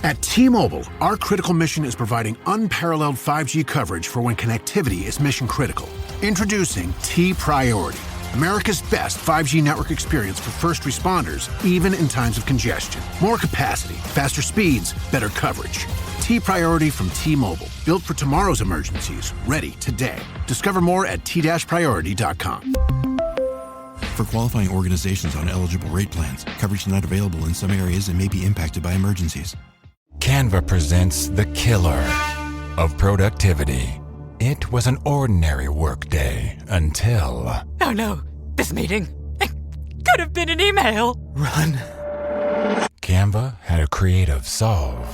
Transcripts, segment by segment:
At T-Mobile, our critical mission is providing unparalleled 5G coverage for when connectivity is mission critical. Introducing T-Priority, America's best 5G network experience for first responders, even in times of congestion. More capacity, faster speeds, better coverage. T-Priority from T-Mobile, built for tomorrow's emergencies, ready today. Discover more at t-priority.com. For qualifying organizations on eligible rate plans, coverage not available in some areas and may be impacted by emergencies. Canva presents the killer of productivity. It was an ordinary workday until... Oh no, this meeting. It could have been an email. Run. Canva had a creative solve.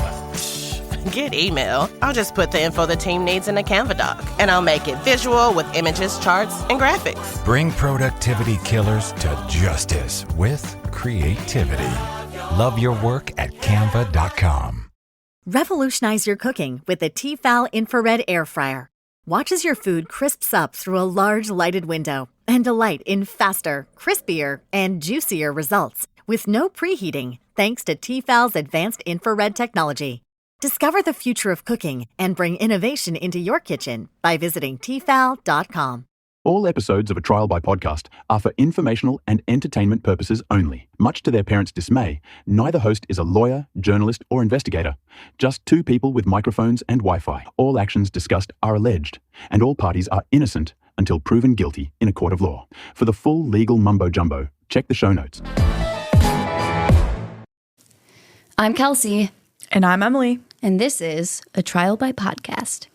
Get email. I'll just put the info the team needs in a Canva doc, and I'll make it visual with images, charts, and graphics. Bring productivity killers to justice with creativity. Love your work at canva.com. Revolutionize your cooking with the Tefal infrared air fryer. Watch as your food crisps up through a large lighted window and delight in faster, crispier, and juicier results with no preheating, thanks to Tefal's advanced infrared technology. Discover the future of cooking and bring innovation into your kitchen by visiting Tefal.com. All episodes of A Trial by Podcast are for informational and entertainment purposes only. Much to their parents' dismay, neither host is a lawyer, journalist, or investigator. Just two people with microphones and Wi-Fi. All actions discussed are alleged, and all parties are innocent until proven guilty in a court of law. For the full legal mumbo-jumbo, check the show notes. I'm Kelsey. And I'm Emily. And this is A Trial by Podcast.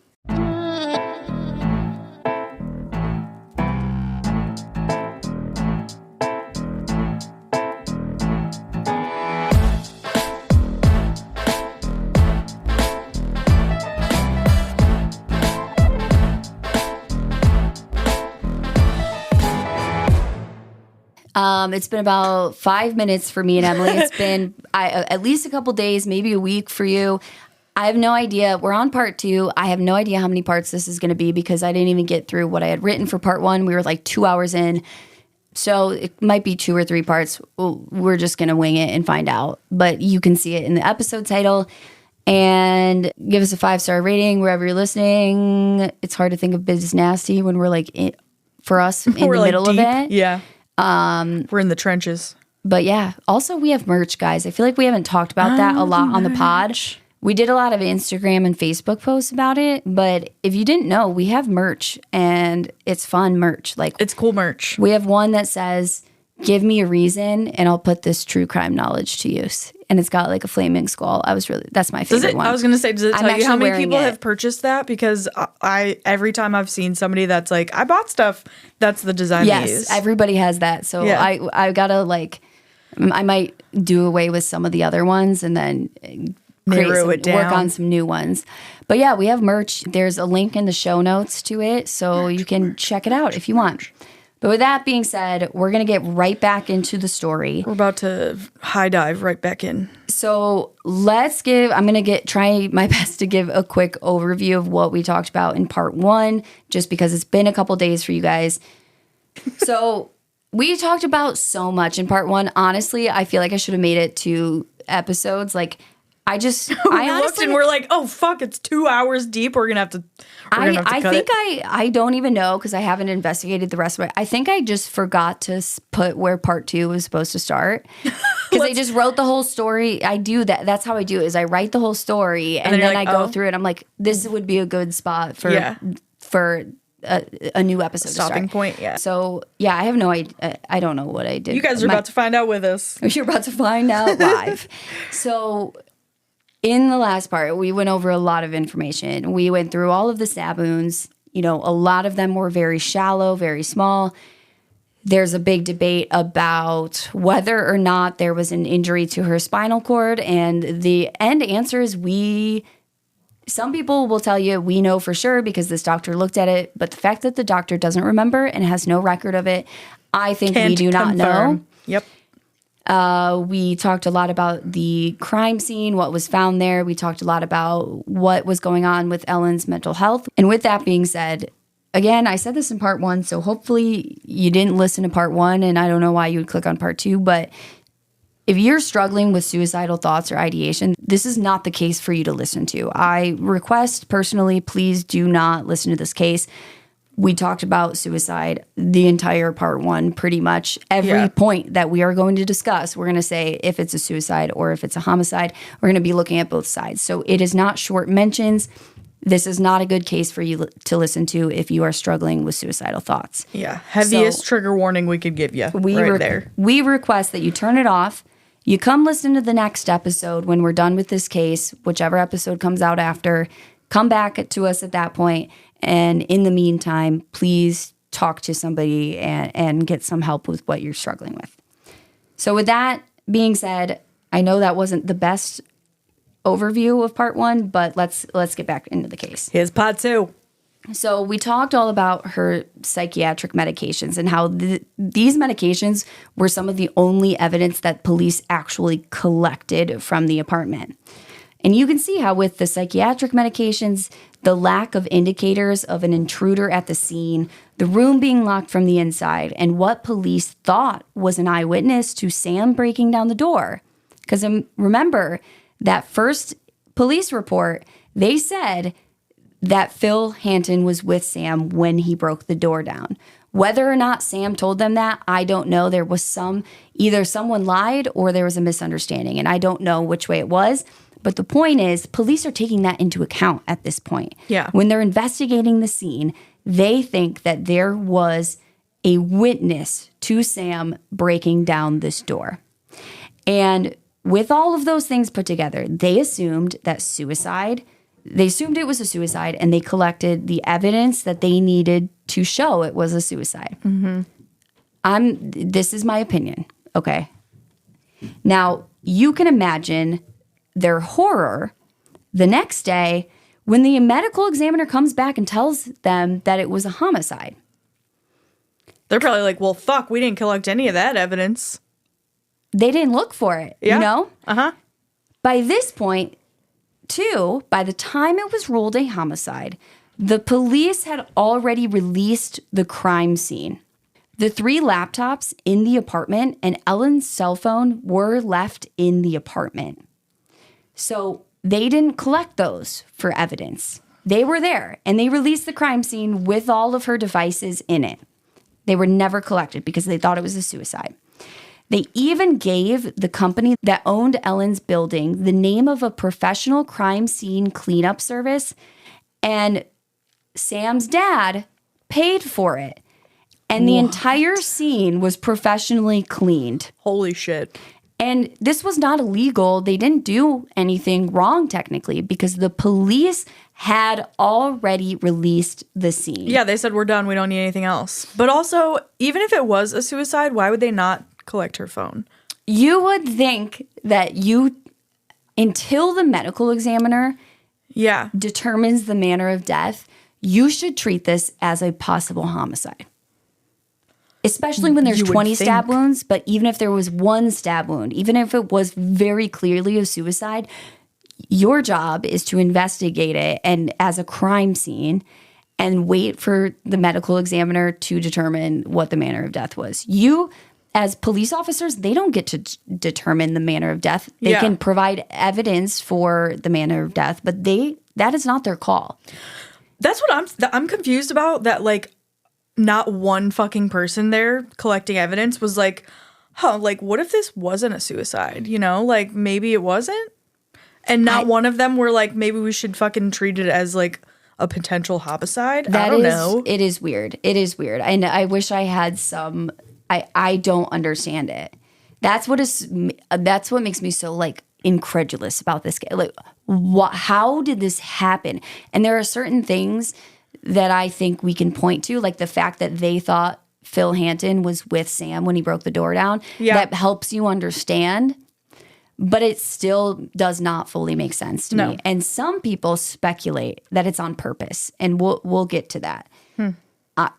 It's been about 5 minutes for me and Emily. It's been at least a couple days, maybe a week for you. I have no idea. We're on part 2. I have no idea how many parts this is going to be because I didn't even get through what I had written for part 1. We were like 2 hours in. So it might be 2 or 3 parts. We're just going to wing it and find out. But you can see it in the episode title. And give us a 5-star rating wherever you're listening. It's hard to think of Biz Nasty when we're like, for us, in the middle of it. Yeah. We're in the trenches. But yeah, also we have merch, guys. I feel like we haven't talked about that a lot on the pod. We did a lot of Instagram and Facebook posts about it, but if you didn't know, we have merch and it's fun merch. Like, it's cool merch. We have one that says, "Give me a reason and I'll put this true crime knowledge to use." And it's got like a flaming skull. That's my favorite one. I was going to say, does it tell you how many people have purchased that? Because every time I've seen somebody that's like, I bought stuff, that's the design they use. Yes, everybody has that. So yeah. I got to I might do away with some of the other ones and then work on some new ones. But yeah, we have merch. There's a link in the show notes to it, so you can check it out if you want. But with that being said, we're going to get right back into the story. We're about to high dive right back in. So I'm going to try my best to give a quick overview of what we talked about in part 1, just because it's been a couple days for you guys. So we talked about so much in part 1. Honestly, I feel like I should have made it 2 episodes. I looked and we're like, oh fuck, it's 2 hours deep. We're gonna have to. I don't even know because I haven't investigated the rest of it. I think I just forgot to put where part 2 was supposed to start because I just wrote the whole story. I do that. That's how I do it. Is I write the whole story and then I go through it. I'm like, this would be a good spot for a new episode. Stopping point. Yeah. So yeah, I have no idea. I don't know what I did. You guys are about to find out with us. You're about to find out live. So. In the last part, we went over a lot of information. We went through all of the stab wounds. A lot of them were very shallow, very small. There's a big debate about whether or not there was an injury to her spinal cord. And the end answer is some people will tell you we know for sure because this doctor looked at it. But the fact that the doctor doesn't remember and has no record of it, I think we do not know. Yep. We talked a lot about the crime scene, what was found there. We talked a lot about what was going on with Ellen's mental health. And with that being said, again, I said this in part 1, so hopefully you didn't listen to part 1, and I don't know why you would click on part 2, but If you're struggling with suicidal thoughts or ideation, this is not the case for you to listen to. I request personally, please do not listen to this case. We talked about suicide the entire part 1, pretty much. Every point that we are going to discuss, we're going to say if it's a suicide or if it's a homicide. We're going to be looking at both sides. So it is not short mentions. This is not a good case for you to listen to if you are struggling with suicidal thoughts. Yeah, heaviest trigger warning we could give you there. We request that you turn it off. You come listen to the next episode when we're done with this case, whichever episode comes out after. Come back to us at that point. And in the meantime, please talk to somebody and get some help with what you're struggling with. So with that being said, I know that wasn't the best overview of part 1, but let's get back into the case. Here's part 2. So we talked all about her psychiatric medications and how these medications were some of the only evidence that police actually collected from the apartment. And you can see how with the psychiatric medications, the lack of indicators of an intruder at the scene, the room being locked from the inside, and what police thought was an eyewitness to Sam breaking down the door. Because remember, that first police report, they said that Phil Hanton was with Sam when he broke the door down. Whether or not Sam told them that, I don't know. There was either someone lied or there was a misunderstanding, and I don't know which way it was. But the point is, police are taking that into account at this point. Yeah. When they're investigating the scene, they think that there was a witness to Sam breaking down this door. And with all of those things put together, they assumed that they assumed it was a suicide, and they collected the evidence that they needed to show it was a suicide. This is my opinion, okay? Now, you can imagine their horror the next day when the medical examiner comes back and tells them that it was a homicide. They're probably like, well, fuck, we didn't collect any of that evidence. They didn't look for it, you know? By this point, too, by the time it was ruled a homicide, the police had already released the crime scene. The 3 laptops in the apartment and Ellen's cell phone were left in the apartment. So they didn't collect those for evidence. They were there, and they released the crime scene with all of her devices in it. They were never collected because they thought it was a suicide. They even gave the company that owned Ellen's building the name of a professional crime scene cleanup service, and Sam's dad paid for it. And the entire scene was professionally cleaned. Holy shit. And this was not illegal. They didn't do anything wrong technically because the police had already released the scene. Yeah, they said, we're done. We don't need anything else. But also, even if it was a suicide, why would they not collect her phone? You would think that until the medical examiner determines the manner of death, you should treat this as a possible homicide. Especially when there's 20 stab wounds, but even if there was 1 stab wound, even if it was very clearly a suicide, your job is to investigate it and as a crime scene and wait for the medical examiner to determine what the manner of death was. You, as police officers, they don't get to determine the manner of death. They can provide evidence for the manner of death, but that is not their call. That's what I'm confused about, that like not one fucking person there collecting evidence was like, like what if this wasn't a suicide? You know, like maybe it wasn't? And not one of them were like, maybe we should fucking treat it as like a potential homicide? I don't know. It is weird. It is weird. And I wish I had some, I don't understand it. That's what makes me so like incredulous about this. Like, how did this happen? And there are certain things that I think we can point to, like the fact that they thought Phil Hanton was with Sam when he broke the door down. That helps you understand, but it still does not fully make sense to me. And some people speculate that it's on purpose, and we'll get to that.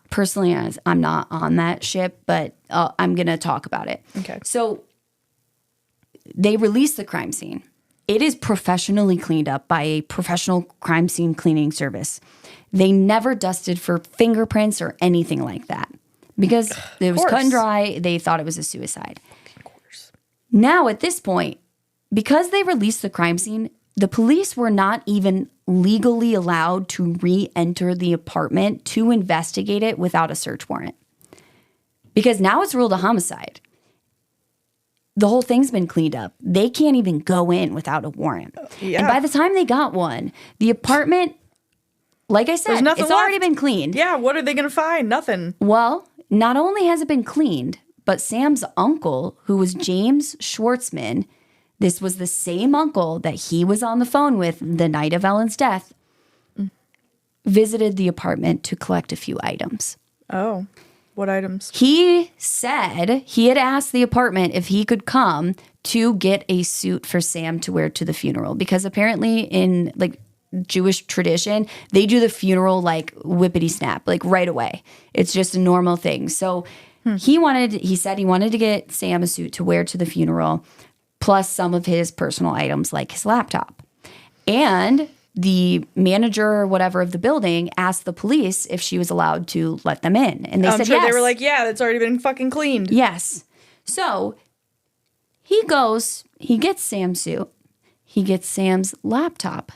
Personally, I'm not on that ship, but I'm going to talk about it. Okay. So they released the crime scene. It is professionally cleaned up by a professional crime scene cleaning service. They never dusted for fingerprints or anything like that because it was cut and dry. They thought it was a suicide. Now, at this point, because they released the crime scene, the police were not even legally allowed to re-enter the apartment to investigate it without a search warrant. Because now it's ruled a homicide. The whole thing's been cleaned up. They can't even go in without a warrant. Yeah. And by the time they got one, the apartment, like I said, it's already been cleaned. Yeah, what are they going to find? Nothing. Well, not only has it been cleaned, but Sam's uncle, who was James Schwartzman, this was the same uncle that he was on the phone with the night of Ellen's death, visited the apartment to collect a few items. Oh, what items? He said he had asked the apartment if he could come to get a suit for Sam to wear to the funeral, because apparently in like Jewish tradition, they do the funeral like whippity snap, like right away. It's just a normal thing. So he said he wanted to get Sam a suit to wear to the funeral, plus some of his personal items like his laptop. And the manager or whatever of the building asked the police if she was allowed to let them in. And they said yes. They were like, yeah, that's already been fucking cleaned. Yes. So he goes, he gets Sam's suit, he gets Sam's laptop,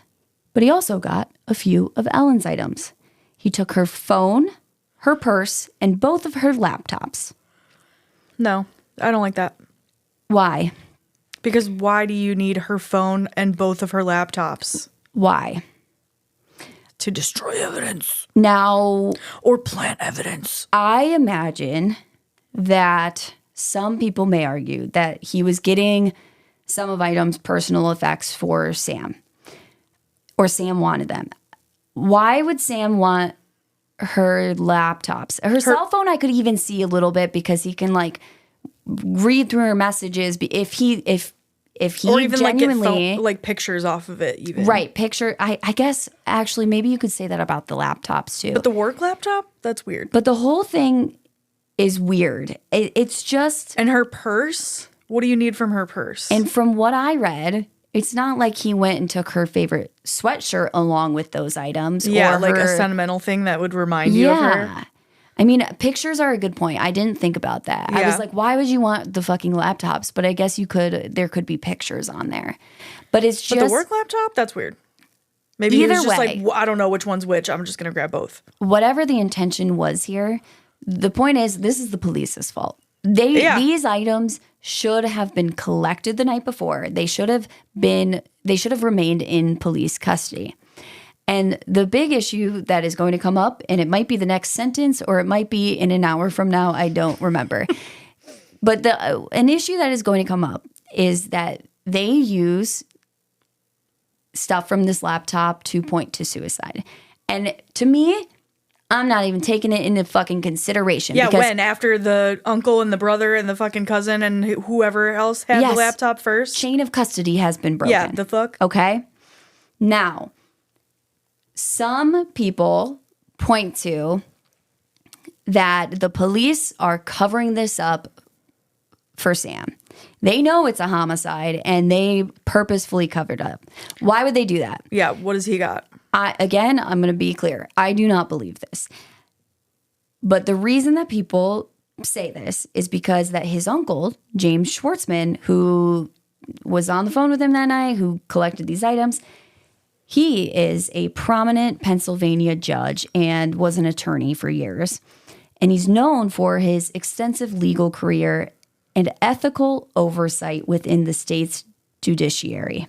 but he also got a few of Ellen's items. He took her phone, her purse, and both of her laptops. No, I don't like that. Why? Because why do you need her phone and both of her laptops? Why? To destroy evidence. Now, or plant evidence. I imagine that some people may argue that he was getting some of items' personal effects for Sam. Or Sam wanted them. Why would Sam want her laptops? Her cell phone I could even see a little bit because he can like read through her messages if he or even genuinely like pictures off of it even. Right, picture. I guess actually maybe you could say that about the laptops too. But the work laptop? That's weird. But the whole thing is weird. It's just... And her purse? What do you need from her purse? And from what I read, it's not like he went and took her favorite sweatshirt along with those items. Yeah, or like her, a sentimental thing that would remind you of her. I mean, pictures are a good point. I didn't think about that. Yeah. I was like, why would you want the fucking laptops? But I guess there could be pictures on there. But it's just... But the work laptop? That's weird. Maybe he was just like, I don't know which one's which. I'm just going to grab both. Whatever the intention was here, the point is, this is the police's fault. These items should have been collected the night before. They should have remained in police custody. And the big issue that is going to come up, and it might be the next sentence or it might be in an hour from now, I don't remember. But an issue that is going to come up is that they use stuff from this laptop to point to suicide. And to me, I'm not even taking it into fucking consideration. Yeah, when? After the uncle and the brother and the fucking cousin and whoever else had the laptop first? Chain of custody has been broken. Yeah, the fuck? Okay? Now, some people point to that the police are covering this up for Sam. They know it's a homicide and they purposefully covered up. Why would they do that? Yeah, what has he got? I'm going to be clear. I do not believe this. But the reason that people say this is because that his uncle, James Schwartzman, who was on the phone with him that night, who collected these items, he is a prominent Pennsylvania judge and was an attorney for years. And he's known for his extensive legal career and ethical oversight within the state's judiciary.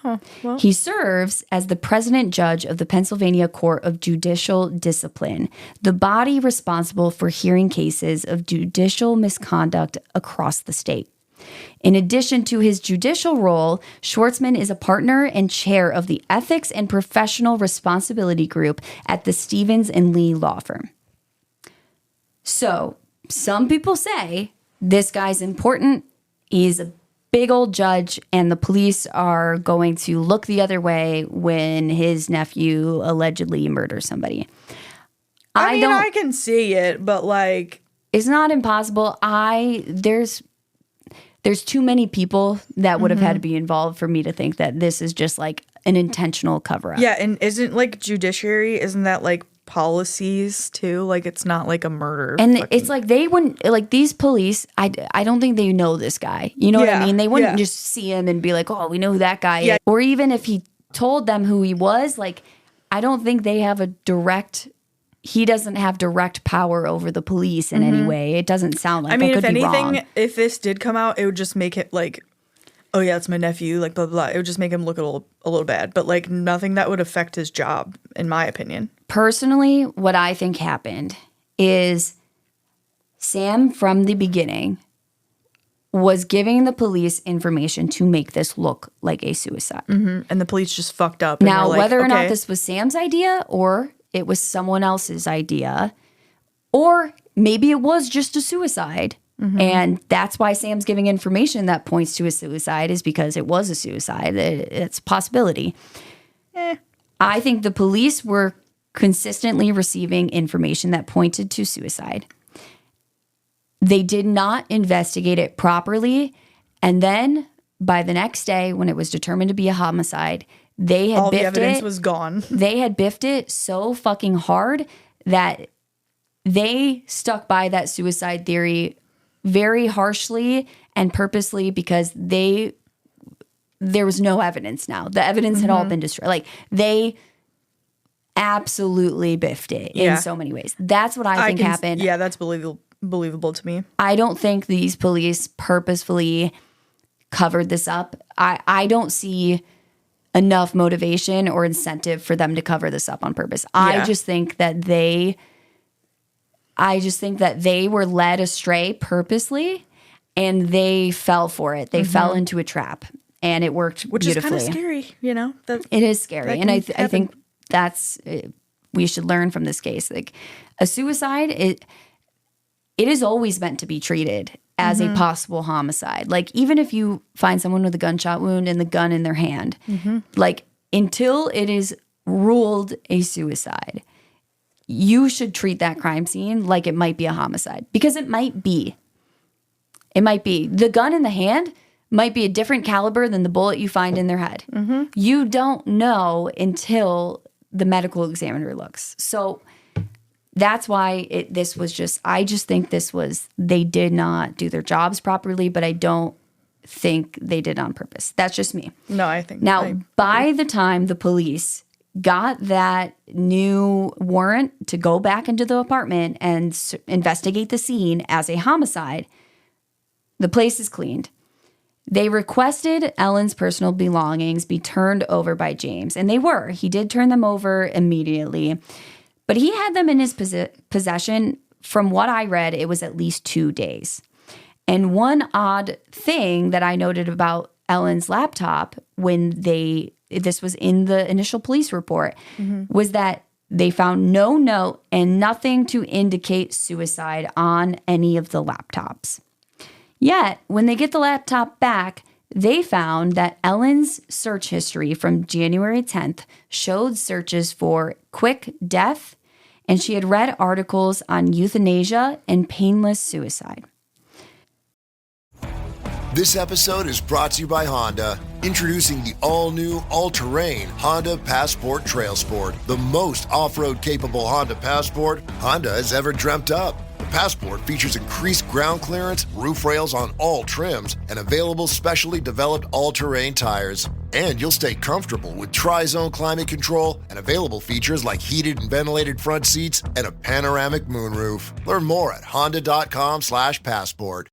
Oh, well. He serves as the president judge of the Pennsylvania Court of Judicial Discipline, the body responsible for hearing cases of judicial misconduct across the state. In addition to his judicial role, Schwartzman is a partner and chair of the Ethics and Professional Responsibility Group at the Stevens and Lee law firm. So, some people say this guy's important. He's a big old judge, and the police are going to look the other way when his nephew allegedly murders somebody. I can see it, but like... It's not impossible. There's too many people that would have had to be involved for me to think that this is just like an intentional cover-up. Yeah, and isn't like judiciary, isn't that like policies too. Like, it's not like a murder. And it's like they wouldn't, like these police, I don't think they know this guy. You know what I mean? They wouldn't just see him and be like, oh, we know who that guy is. Or even if he told them who he was, like, I don't think they have he doesn't have direct power over the police in any way. It doesn't sound like. I mean, that could if be anything, wrong. if this did come out, it would just make it like, oh yeah, it's my nephew, like blah, blah, blah. It would just make him look a little bad. But like nothing that would affect his job, in my opinion. Personally, what I think happened is Sam, from the beginning, was giving the police information to make this look like a suicide. Mm-hmm. And the police just fucked up. Now, whether or not this was Sam's idea or it was someone else's idea, or maybe it was just a suicide, and that's why Sam's giving information that points to a suicide, is because it was a suicide. It's a possibility. I think the police were consistently receiving information that pointed to suicide. They did not investigate it properly, and then by the next day, when it was determined to be a homicide, they had all biffed the evidence it. was gone. They had biffed it so fucking hard that they stuck by that suicide theory very harshly and purposely, because there was no evidence now. The evidence had all been destroyed. Like, they absolutely biffed it in so many ways. That's what I think happened. Yeah, that's believable to me. I don't think these police purposefully covered this up. I don't see enough motivation or incentive for them to cover this up on purpose. I just think that they were led astray purposely, and they fell for it. They fell into a trap, and it worked beautifully. Which is kind of scary, you know? It is scary, and I think that's we should learn from this case. Like, a suicide, it is always meant to be treated as a possible homicide. Like, even if you find someone with a gunshot wound and the gun in their hand, like, until it is ruled a suicide, you should treat that crime scene like it might be a homicide, because it might be. It might be. The gun in the hand might be a different caliber than the bullet you find in their head. You don't know until the medical examiner looks. So that's why I just think they did not do their jobs properly, but I don't think they did on purpose. That's just me. No, I think. By the time the police got that new warrant to go back into the apartment and investigate the scene as a homicide, the place is cleaned. They requested Ellen's personal belongings be turned over by James, and they were. He did turn them over immediately. But he had them in his possession. From what I read, it was at least 2 days. And one odd thing that I noted about Ellen's laptop when this was in the initial police report, was that they found no note and nothing to indicate suicide on any of the laptops. Yet, when they get the laptop back, they found that Ellen's search history from January 10th showed searches for quick death, and she had read articles on euthanasia and painless suicide. This episode is brought to you by Honda. Introducing the all-new, all-terrain Honda Passport Trail Sport, the most off-road capable Honda Passport Honda has ever dreamt up. The Passport features increased ground clearance, roof rails on all trims, and available specially developed all-terrain tires. And you'll stay comfortable with tri-zone climate control and available features like heated and ventilated front seats and a panoramic moonroof. Learn more at honda.com/passport.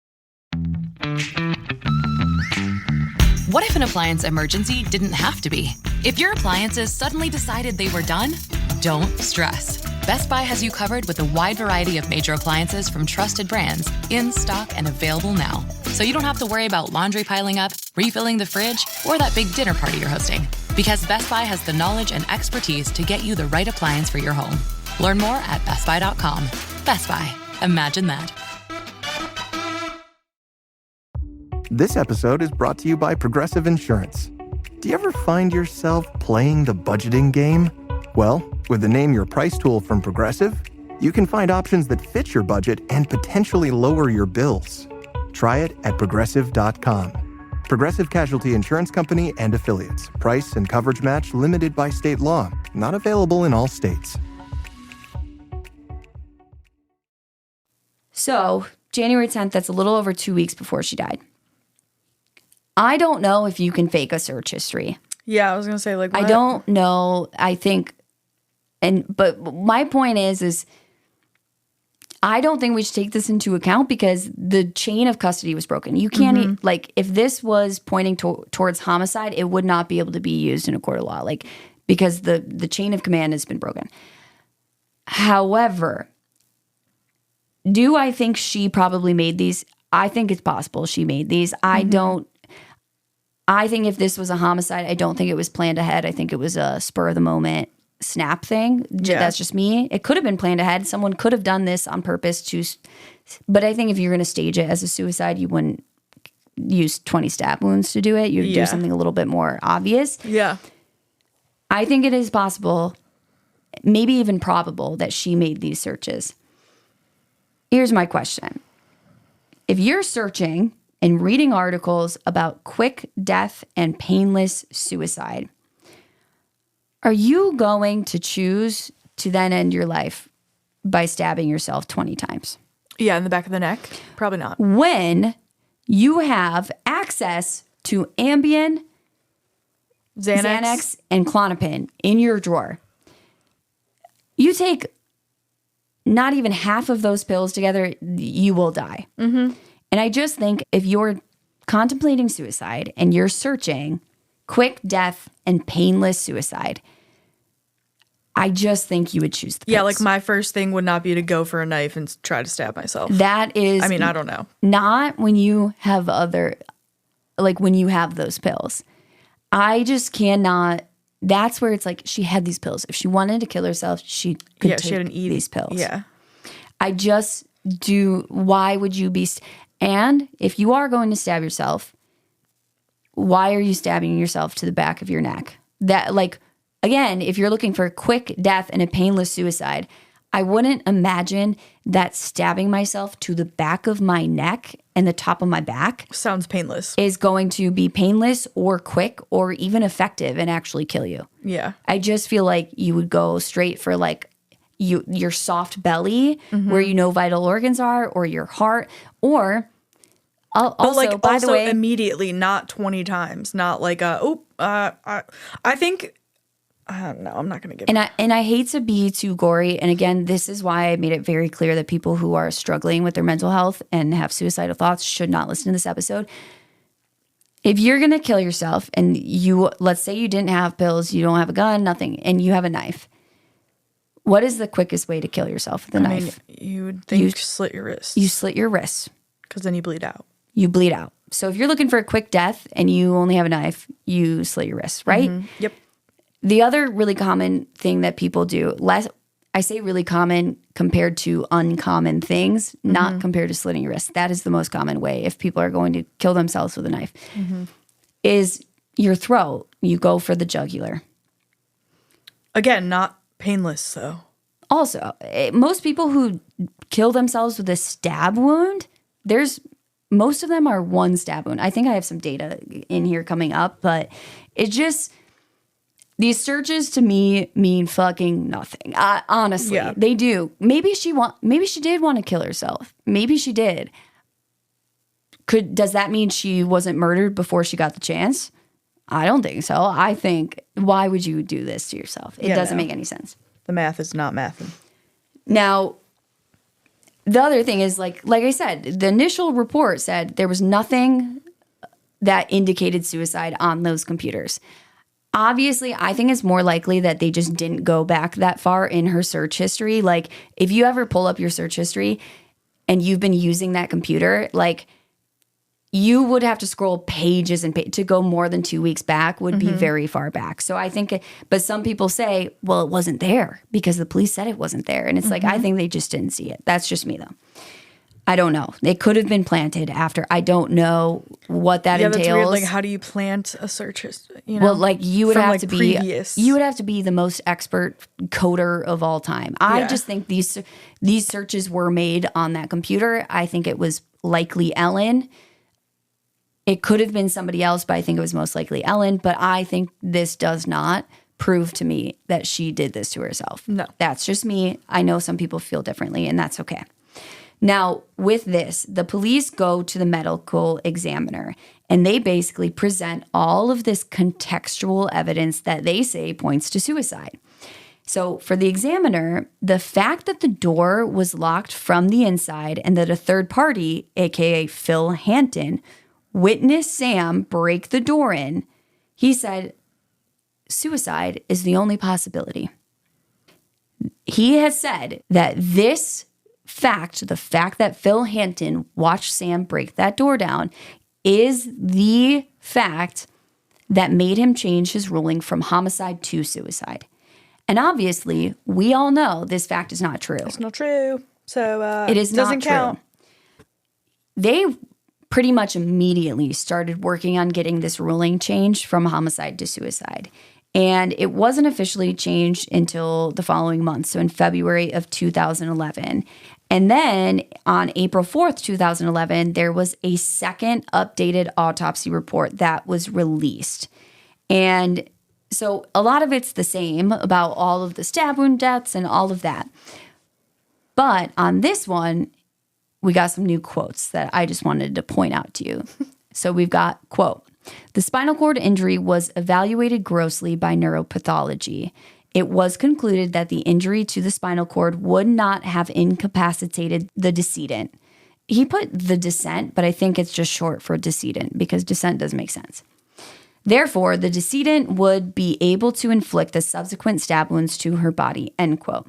What if an appliance emergency didn't have to be? If your appliances suddenly decided they were done, don't stress. Best Buy has you covered with a wide variety of major appliances from trusted brands, in stock and available now. So you don't have to worry about laundry piling up, refilling the fridge, or that big dinner party you're hosting. Because Best Buy has the knowledge and expertise to get you the right appliance for your home. Learn more at bestbuy.com. Best Buy. Imagine that. This episode is brought to you by Progressive Insurance. Do you ever find yourself playing the budgeting game? Well, with the Name Your Price tool from Progressive, you can find options that fit your budget and potentially lower your bills. Try it at Progressive.com. Progressive Casualty Insurance Company and Affiliates. Price and coverage match limited by state law. Not available in all states. So January 10th, that's a little over 2 weeks before she died. I don't know if you can fake a search history. Yeah, I was gonna say, like, what? I don't know. I think, but my point is I don't think we should take this into account because the chain of custody was broken. You can't, like, if this was pointing towards homicide, it would not be able to be used in a court of law, like, because the chain of command has been broken. However, do I think she probably made these? I think it's possible she made these. I think if this was a homicide, I don't think it was planned ahead. I think it was a spur of the moment snap thing. Yeah. That's just me. It could have been planned ahead. Someone could have done this on purpose but I think if you're going to stage it as a suicide, you wouldn't use 20 stab wounds to do it. You'd do something a little bit more obvious. Yeah. I think it is possible, maybe even probable, that she made these searches. Here's my question. If you're searching and reading articles about quick death and painless suicide, are you going to choose to then end your life by stabbing yourself 20 times? Yeah, in the back of the neck? Probably not. When you have access to Ambien, Xanax, and Klonopin in your drawer. You take not even half of those pills together, you will die. And I just think if you're contemplating suicide and you're searching quick death and painless suicide, I just think you would choose the pills. Yeah, like my first thing would not be to go for a knife and try to stab myself. That is... I mean, I don't know. Not when you have when you have those pills. I just cannot... That's where it's like she had these pills. If she wanted to kill herself, she could take these pills. Yeah. I just do... Why would you be... And if you are going to stab yourself, why are you stabbing yourself to the back of your neck? That, like, again, if you're looking for a quick death and a painless suicide, I wouldn't imagine that stabbing myself to the back of my neck and the top of my back sounds painless is going to be painless or quick or even effective and actually kill you. Yeah. I just feel like you would go straight for like your soft belly where you know vital organs are, or your heart, or also, by the way, immediately, not 20 times, not like I think. I don't know. I'm not going to give. And I hate to be too gory. And again, this is why I made it very clear that people who are struggling with their mental health and have suicidal thoughts should not listen to this episode. If you're going to kill yourself and let's say you didn't have pills, you don't have a gun, nothing, and you have a knife. What is the quickest way to kill yourself with a knife? You would think you slit your wrist. You slit your wrist. Because then you bleed out. You bleed out. So if you're looking for a quick death and you only have a knife, you slit your wrist, right? Yep. The other really common thing that people do, I say really common compared to uncommon things, not compared to slitting your wrist. That is the most common way if people are going to kill themselves with a knife, is your throat. You go for the jugular. Again, not painless, though. Also, most people who kill themselves with a stab wound, most of them are one stab wound. I think I have some data in here coming up, but it just... These searches to me mean fucking nothing. Honestly, they do. Maybe she did want to kill herself. Maybe she did. Does that mean she wasn't murdered before she got the chance? I don't think so. I think, why would you do this to yourself? It doesn't make any sense. The math is not mathing. Now, the other thing is, like I said, the initial report said there was nothing that indicated suicide on those computers. Obviously, I think it's more likely that they just didn't go back that far in her search history. Like, if you ever pull up your search history and you've been using that computer, like, you would have to scroll pages and to go more than 2 weeks back would be very far back. So I think, but some people say, well, it wasn't there because the police said it wasn't there. And it's like, I think they just didn't see it. That's just me, though. I don't know. It could have been planted after. I don't know what that entails. That's weird. Like, how do you plant a search history? You know, well, like you would have to be the most expert coder of all time. I just think these searches were made on that computer. I think it was likely Ellen. It could have been somebody else, but I think it was most likely Ellen. But I think this does not prove to me that she did this to herself. No. That's just me. I know some people feel differently, and that's okay. Now, with this, the police go to the medical examiner and they basically present all of this contextual evidence that they say points to suicide. So for the examiner, the fact that the door was locked from the inside and that a third party, aka Phil Hanton, witnessed Sam break the door in, he said, suicide is the only possibility. He has said that this fact, the fact that Phil Hanton watched Sam break that door down, is the fact that made him change his ruling from homicide to suicide. And obviously, we all know this fact is not true. It's not true. So it doesn't count. They pretty much immediately started working on getting this ruling changed from homicide to suicide. And it wasn't officially changed until the following month, so in February of 2011. And then on April 4th, 2011, there was a second updated autopsy report that was released. And so a lot of it's the same about all of the stab wound deaths and all of that. But on this one, we got some new quotes that I just wanted to point out to you. So we've got, quote, "The spinal cord injury was evaluated grossly by neuropathology. It was concluded that the injury to the spinal cord would not have incapacitated the decedent." He put the decedent, but I think it's just short for decedent because decedent doesn't make sense. "Therefore, the decedent would be able to inflict the subsequent stab wounds to her body," end quote.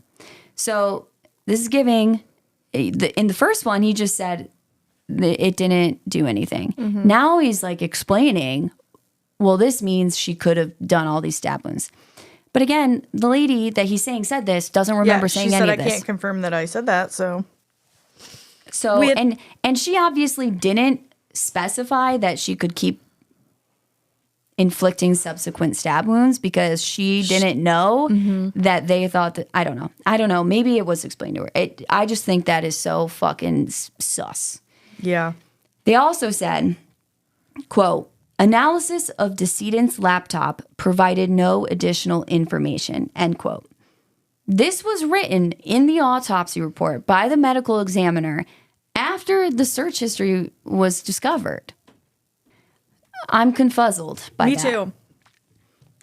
So this is giving, in the first one, he just said it didn't do anything. Mm-hmm. Now he's like explaining, well, this means she could have done all these stab wounds. But again, the lady that he's saying said this doesn't remember saying any of this. I can't confirm that I said that, so. And she obviously didn't specify that she could keep inflicting subsequent stab wounds because she didn't know that they thought that, I don't know. Maybe it was explained to her. I just think that is so fucking sus. Yeah. They also said, quote, "Analysis of decedent's laptop provided no additional information," end quote. This was written in the autopsy report by the medical examiner after the search history was discovered. I'm confuzzled by that. Me too.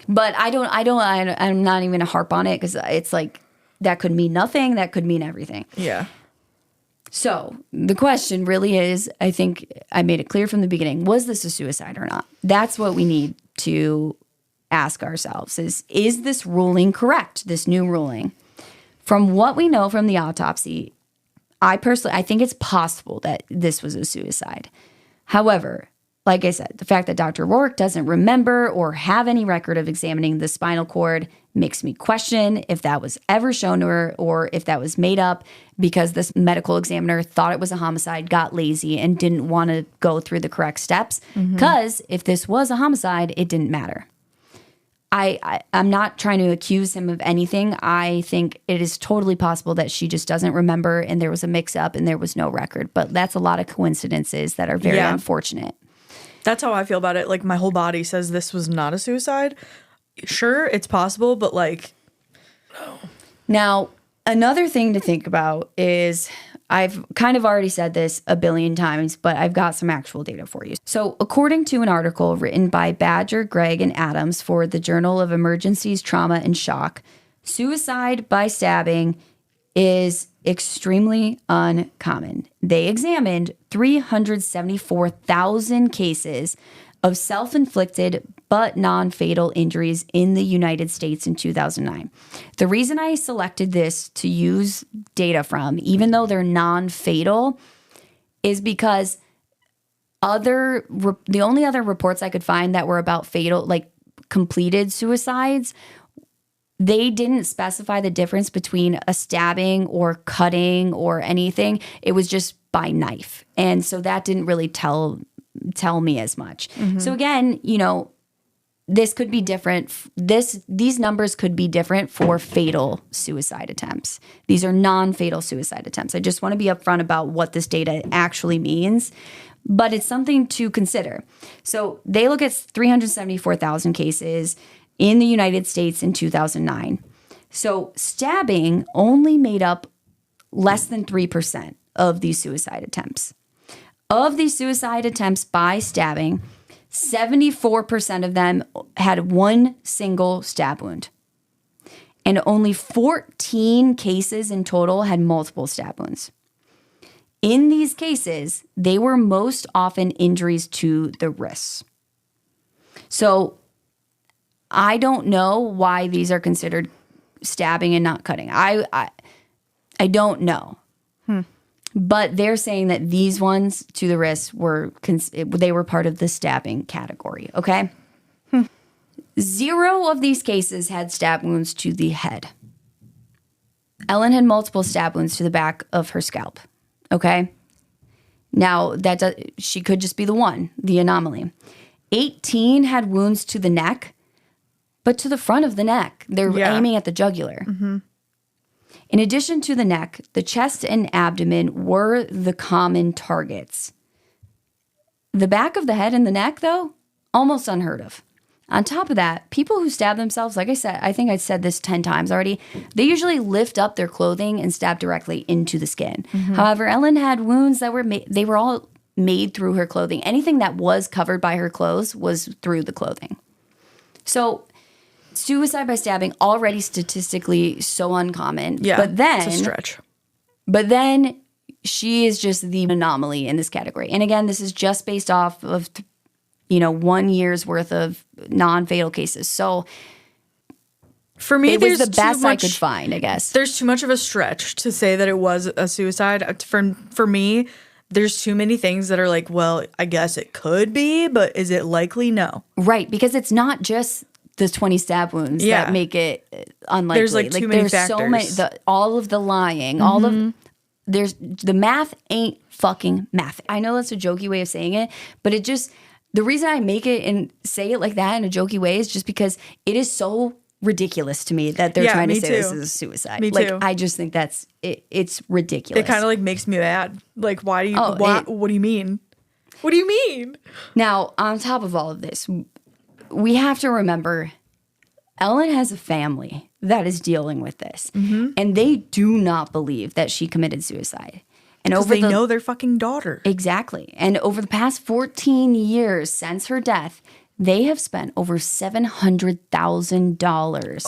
But I'm not even gonna harp on it because it's like that could mean nothing. That could mean everything. Yeah. So the question really is, I think I made it clear from the beginning, was this a suicide or not? That's what we need to ask ourselves is this ruling correct, this new ruling? From what we know from the autopsy, I think it's possible that this was a suicide. However, like I said, the fact that Dr. Rourke doesn't remember or have any record of examining the spinal cord makes me question if that was ever shown to her or if that was made up because this medical examiner thought it was a homicide, got lazy, and didn't want to go through the correct steps. Because if this was a homicide, it didn't matter. I'm not trying to accuse him of anything. I think it is totally possible that she just doesn't remember and there was a mix-up and there was no record. But that's a lot of coincidences that are very unfortunate. That's how I feel about it. Like, my whole body says this was not a suicide. Sure, it's possible, but like, no. Now, another thing to think about is, I've kind of already said this a billion times, but I've got some actual data for you. So according to an article written by Badger, Gregg, and Adams for the Journal of Emergencies, Trauma, and Shock, suicide by stabbing is extremely uncommon. They examined 374,000 cases of self-inflicted but non-fatal injuries in the United States in 2009. The reason I selected this to use data from, even though they're non-fatal, is because the only other reports I could find that were about fatal, like completed suicides, they didn't specify the difference between a stabbing or cutting or anything. It was just by knife. And so that didn't really tell me as much. So again, this could be different. These numbers could be different for fatal suicide attempts. These are non-fatal suicide attempts. I just want to be upfront about what this data actually means, but it's something to consider. So they look at 374,000 cases in the United States in 2009. So stabbing only made up less than 3% of these suicide attempts. Of these suicide attempts by stabbing, 74% of them had one single stab wound. And only 14 cases in total had multiple stab wounds. In these cases, they were most often injuries to the wrists. So I don't know why these are considered stabbing and not cutting. I don't know. But they're saying that these ones to the wrists they were part of the stabbing category, okay? 0 of these cases had stab wounds to the head. Ellen had multiple stab wounds to the back of her scalp, okay? Now, she could just be the anomaly. 18 had wounds to the neck, but to the front of the neck. They're aiming at the jugular. Mm-hmm. In addition to the neck, the chest and abdomen were the common targets. The back of the head and the neck, though, almost unheard of. On top of that, people who stab themselves, like I said, I think I said this 10 times already, they usually lift up their clothing and stab directly into the skin. Mm-hmm. However, Ellen had wounds that were all made through her clothing. Anything that was covered by her clothes was through the clothing. So suicide by stabbing, already statistically so uncommon. Yeah, but then, it's a stretch. But then she is just the anomaly in this category. And again, this is just based off of 1 year's worth of non-fatal cases. So for me, it was the best I could find, I guess. There's too much of a stretch to say that it was a suicide. For me, there's too many things that are like, well, I guess it could be, but is it likely? No. Right, because it's not just the 20 stab wounds that make it unlikely. There's like too many factors. So many, all of the lying, all of the math ain't fucking math. I know that's a jokey way of saying it, but it just, the reason I make it and say it like that in a jokey way is just because it is so ridiculous to me that they're trying to say this is a suicide. Me too. I just think that's it's ridiculous. It kind of like makes me mad. Like, why do you? What do you mean? What do you mean? Now, on top of all of this, we have to remember Ellen has a family that is dealing with this, and they do not believe that she committed suicide. And they know their fucking daughter. Exactly. And over the past 14 years since her death, they have spent over $700,000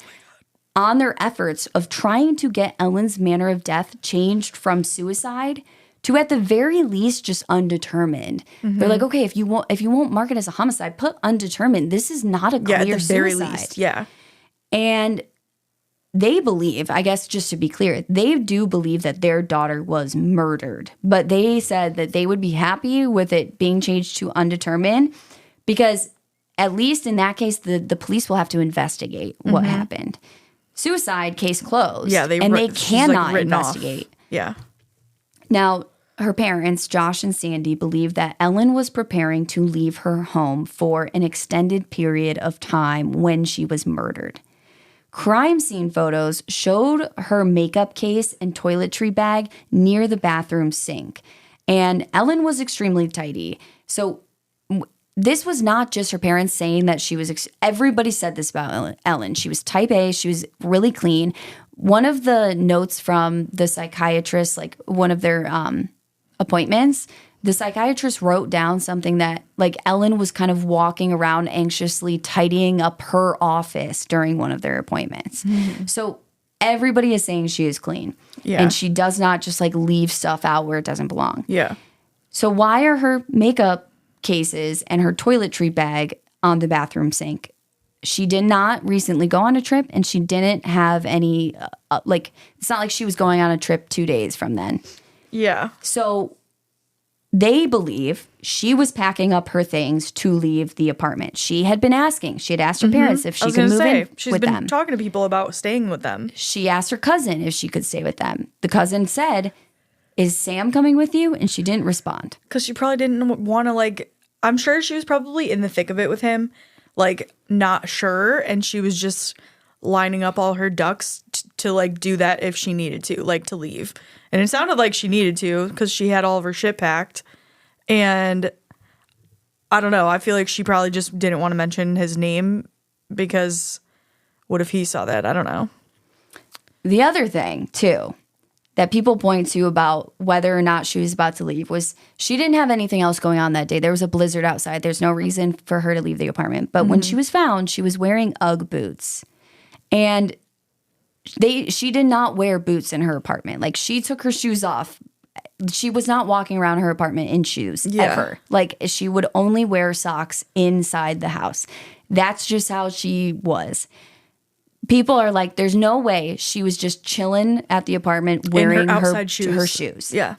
on their efforts of trying to get Ellen's manner of death changed from suicide to, at the very least, just undetermined. They're like, okay, if you won't mark it as a homicide, put undetermined. This is not a clear at the very suicide. least, yeah. And they believe, I guess just to be clear, they do believe that their daughter was murdered. But they said that they would be happy with it being changed to undetermined because at least in that case, the police will have to investigate what happened. Suicide, case closed. Yeah, they cannot investigate. Off. Yeah. Now, her parents, Josh and Sandy, believe that Ellen was preparing to leave her home for an extended period of time when she was murdered. Crime scene photos showed her makeup case and toiletry bag near the bathroom sink. And Ellen was extremely tidy. So this was not just her parents saying that she was, everybody said this about Ellen. She was type A, she was really clean. One of the notes from the psychiatrist, like one of their appointments, the psychiatrist wrote down something that like Ellen was kind of walking around anxiously tidying up her office during one of their appointments. So everybody is saying she is clean. Yeah. And she does not just like leave stuff out where it doesn't belong. Yeah. So why are her makeup cases and her toiletry bag on the bathroom sink? She did not recently go on a trip and she didn't have any, it's not like she was going on a trip 2 days from then. Yeah. So they believe she was packing up her things to leave the apartment. She had asked her parents if she could move in with them. She's been talking to people about staying with them. She asked her cousin if she could stay with them. The cousin said, "Is Sam coming with you?" And she didn't respond. Because she probably didn't want to, I'm sure she was probably in the thick of it with him, not sure. And she was just lining up all her ducks to do that if she needed to, to leave. And it sounded like she needed to because she had all of her shit packed. And I don't know. I feel like she probably just didn't want to mention his name because what if he saw that? I don't know. The other thing, too, that people point to about whether or not she was about to leave was she didn't have anything else going on that day. There was a blizzard outside. There's no reason for her to leave the apartment. But when she was found, she was wearing UGG boots. And she did not wear boots in her apartment. Like, she took her shoes off. She was not walking around her apartment in shoes ever. Like, she would only wear socks inside the house. That's just how she was. People are like, there's no way she was just chilling at the apartment wearing her shoes. Yeah.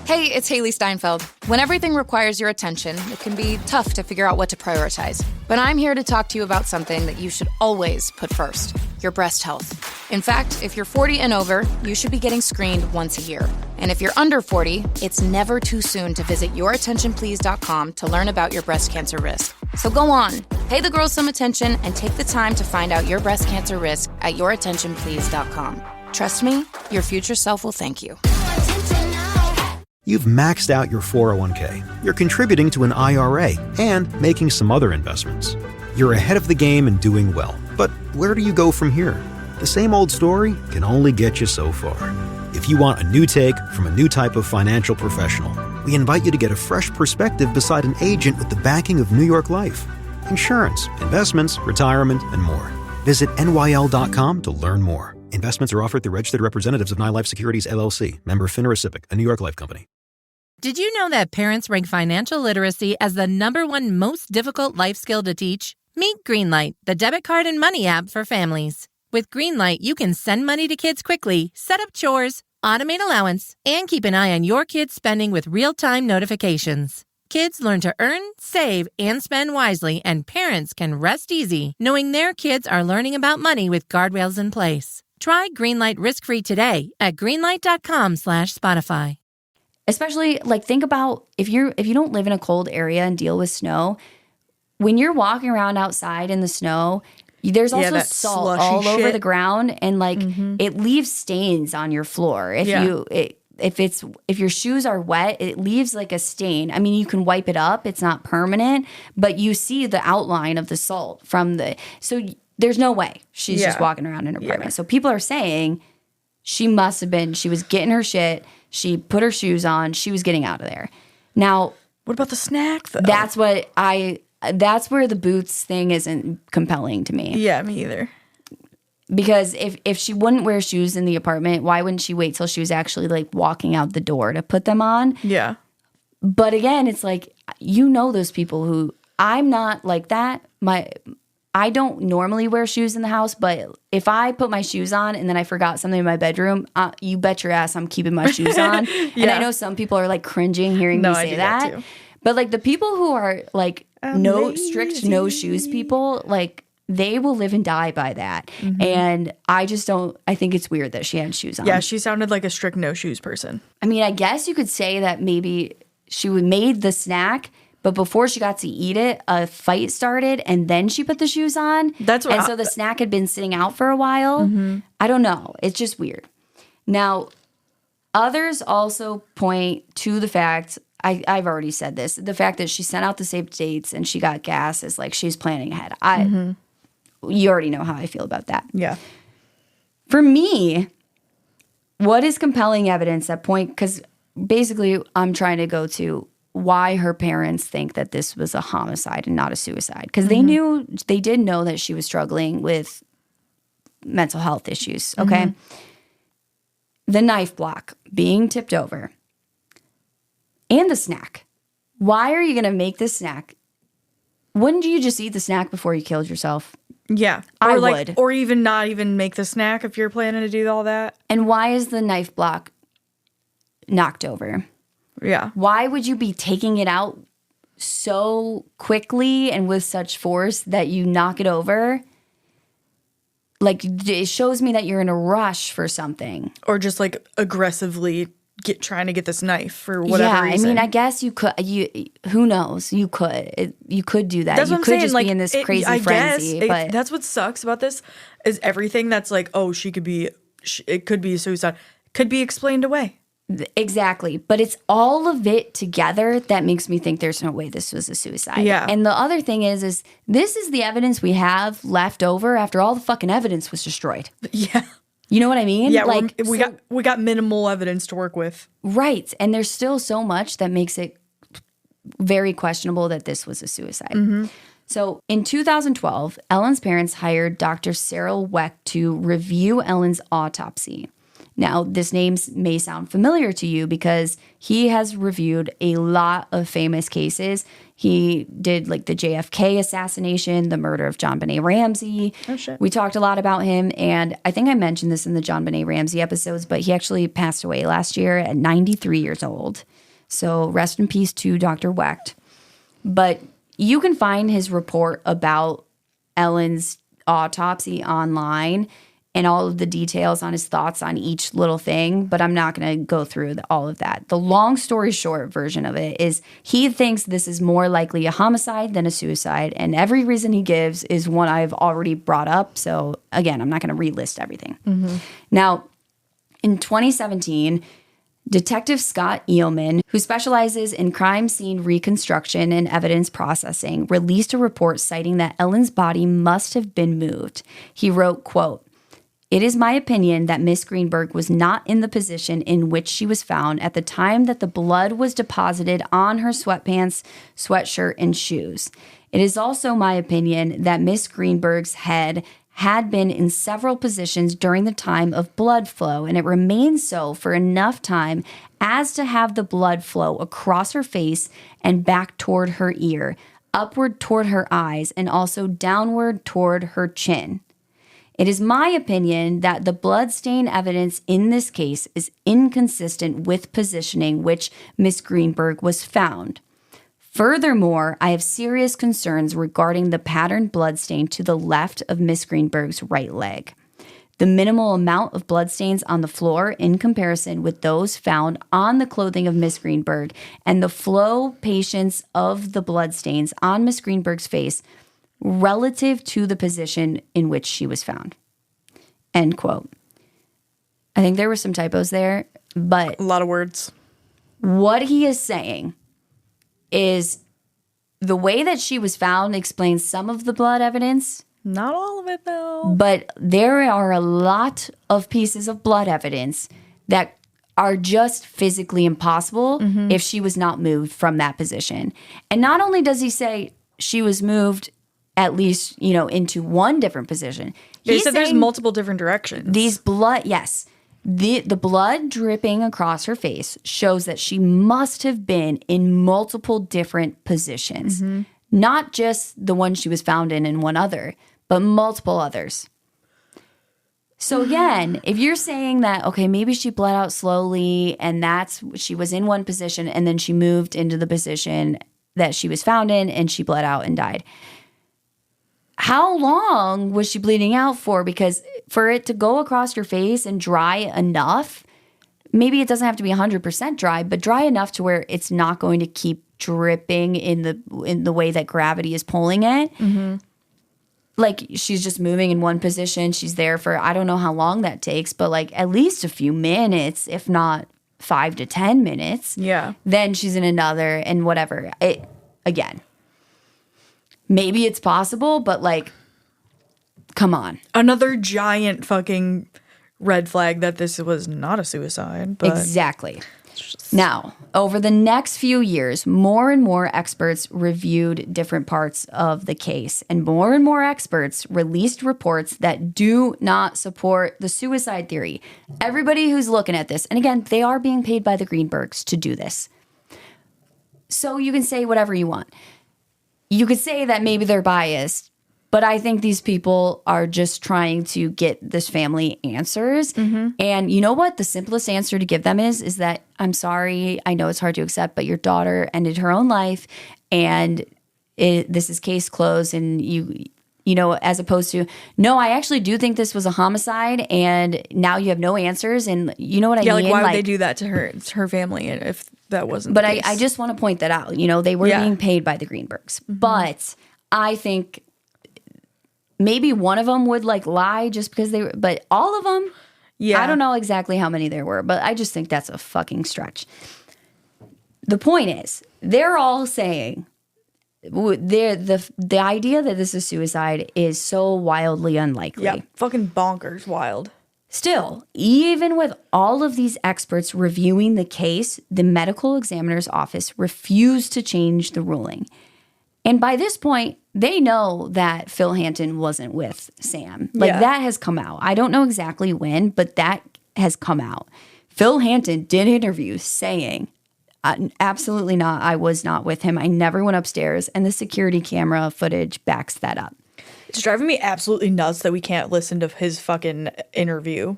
Hey, it's Haley Steinfeld. When everything requires your attention, it can be tough to figure out what to prioritize. But I'm here to talk to you about something that you should always put first, your breast health. In fact, if you're 40 and over, you should be getting screened once a year. And if you're under 40, it's never too soon to visit yourattentionplease.com to learn about your breast cancer risk. So go on, pay the girls some attention and take the time to find out your breast cancer risk at yourattentionplease.com. Trust me, your future self will thank you. You've maxed out your 401k, you're contributing to an IRA, and making some other investments. You're ahead of the game and doing well. But where do you go from here? The same old story can only get you so far. If you want a new take from a new type of financial professional, we invite you to get a fresh perspective beside an agent with the backing of New York Life. Insurance, investments, retirement, and more. Visit NYL.com to learn more. Investments are offered through registered representatives of NyLife Securities, LLC, member FINRA SIPC, a New York Life company. Did you know that parents rank financial literacy as the #1 most difficult life skill to teach? Meet Greenlight, the debit card and money app for families. With Greenlight, you can send money to kids quickly, set up chores, automate allowance, and keep an eye on your kids' spending with real-time notifications. Kids learn to earn, save, and spend wisely, and parents can rest easy knowing their kids are learning about money with guardrails in place. Try Greenlight risk-free today at greenlight.com/Spotify. Especially, like, think about if you don't live in a cold area and deal with snow, when you're walking around outside in the snow, there's also salt all over the ground, and like it leaves stains on your floor. If your shoes are wet, it leaves like a stain. I mean, you can wipe it up; it's not permanent, but you see the outline of the salt from the. So there's no way she's just walking around in her apartment. So people are saying she must have been. She was getting her shit. She put her shoes on. She was getting out of there. Now, what about the snack, though? That's where the boots thing isn't compelling to me. Yeah, me either. Because if she wouldn't wear shoes in the apartment, why wouldn't she wait till she was actually like walking out the door to put them on? Yeah. But again, it's like, those people who, I'm not like that. I don't normally wear shoes in the house, but if I put my shoes on and then I forgot something in my bedroom, you bet your ass I'm keeping my shoes on. And I know some people are like cringing hearing me say that. But like the people who are like strict no shoes people, like they will live and die by that. And I think it's weird that she had shoes on. Yeah, she sounded like a strict no shoes person. I mean, I guess you could say that maybe she made the snack, but before she got to eat it, a fight started, and then she put the shoes on. So the snack had been sitting out for a while. I don't know. It's just weird. Now, others also point to the fact, I've already said this, the fact that she sent out the save dates and she got gas is like she's planning ahead. You already know how I feel about that. Yeah. For me, what is compelling evidence at point, because basically I'm trying to go to why her parents think that this was a homicide and not a suicide. Because they did know that she was struggling with mental health issues, okay? The knife block being tipped over and the snack. Why are you going to make this snack? Wouldn't you just eat the snack before you killed yourself? Yeah. I would. Or even not even make the snack if you're planning to do all that. And why is the knife block knocked over? Yeah. Why would you be taking it out so quickly and with such force that you knock it over? Like, it shows me that you're in a rush for something. Or just like aggressively trying to get this knife for whatever reason. I mean, I guess you could. Who knows? You could. You could do that. That's you what I'm could saying. just Like, be in this crazy frenzy. But that's what sucks about this is everything that's like, oh, it could be a suicide, could be explained away. Exactly. But it's all of it together that makes me think there's no way this was a suicide. Yeah. And the other thing is this is the evidence we have left over after all the fucking evidence was destroyed. Yeah. You know what I mean? Yeah, like we got minimal evidence to work with. Right. And there's still so much that makes it very questionable that this was a suicide. Mm-hmm. So in 2012, Ellen's parents hired Dr. Cyril Wecht to review Ellen's autopsy. Now, this name may sound familiar to you because he has reviewed a lot of famous cases. He did like the JFK assassination, the murder of John Benet Ramsey. Oh, shit. We talked a lot about him, and I think I mentioned this in the John Benet Ramsey episodes, but he actually passed away last year at 93 years old. So rest in peace to Dr. Wecht. But you can find his report about Ellen's autopsy online and all of the details on his thoughts on each little thing, but I'm not going to go through all of that. The long story short version of it is he thinks this is more likely a homicide than a suicide, and every reason he gives is one I've already brought up. So again, I'm not going to relist everything. Mm-hmm. Now, in 2017, Detective Scott Eelman, who specializes in crime scene reconstruction and evidence processing, released a report citing that Ellen's body must have been moved. He wrote, quote, "It is my opinion that Miss Greenberg was not in the position in which she was found at the time that the blood was deposited on her sweatpants, sweatshirt, and shoes. It is also my opinion that Miss Greenberg's head had been in several positions during the time of blood flow, and it remained so for enough time as to have the blood flow across her face and back toward her ear, upward toward her eyes, and also downward toward her chin. It is my opinion that the bloodstain evidence in this case is inconsistent with positioning which Miss Greenberg was found. Furthermore, I have serious concerns regarding the patterned bloodstain to the left of Miss Greenberg's right leg. The minimal amount of bloodstains on the floor in comparison with those found on the clothing of Miss Greenberg and the flow patience of the bloodstains on Miss Greenberg's face relative to the position in which she was found." End quote. I think there were some typos there, but a lot of words. What he is saying is the way that she was found explains some of the blood evidence. Not all of it, though. But there are a lot of pieces of blood evidence that are just physically impossible if she was not moved from that position. And not only does he say she was moved at least, into one different position. He said there's multiple different directions. These blood, yes. The blood dripping across her face shows that she must have been in multiple different positions. Mm-hmm. Not just the one she was found in and one other, but multiple others. So again, if you're saying that, okay, maybe she bled out slowly and she was in one position and then she moved into the position that she was found in and she bled out and died. How long was she bleeding out for? Because for it to go across your face and dry enough, maybe it doesn't have to be 100% dry, but dry enough to where it's not going to keep dripping in the way that gravity is pulling it. Mm-hmm. Like she's just moving in one position. She's there for, I don't know how long that takes, but like at least a few minutes, if not 5 to 10 minutes. Yeah. Then she's in another and whatever. Again. Maybe it's possible, but like, come on. Another giant fucking red flag that this was not a suicide. But exactly. Now, over the next few years, more and more experts reviewed different parts of the case, and more experts released reports that do not support the suicide theory. Everybody who's looking at this, and again, they are being paid by the Greenbergs to do this. So you can say whatever you want. You could say that maybe they're biased, but I think these people are just trying to get this family answers. Mm-hmm. And you know what? The simplest answer to give them is that, I'm sorry, I know it's hard to accept, but your daughter ended her own life and this is case closed. And as opposed to, no, I actually do think this was a homicide and now you have no answers. And you know what I mean? Yeah, why would they do that to her family if that wasn't the case? I just want to point that out. They were being paid by the Greenbergs. Mm-hmm. But I think maybe one of them would lie just because they were, but all of them, yeah. I don't know exactly how many there were, but I just think that's a fucking stretch. The point is, they're all saying the idea that this is suicide is so wildly unlikely. Yeah, fucking bonkers wild. Still, even with all of these experts reviewing the case, the medical examiner's office refused to change the ruling. And by this point, they know that Phil Hanton wasn't with Sam. That has come out. I don't know exactly when, but that has come out. Phil Hanton did interviews saying, absolutely not, I was not with him. I never went upstairs. And the security camera footage backs that up. It's driving me absolutely nuts that we can't listen to his fucking interview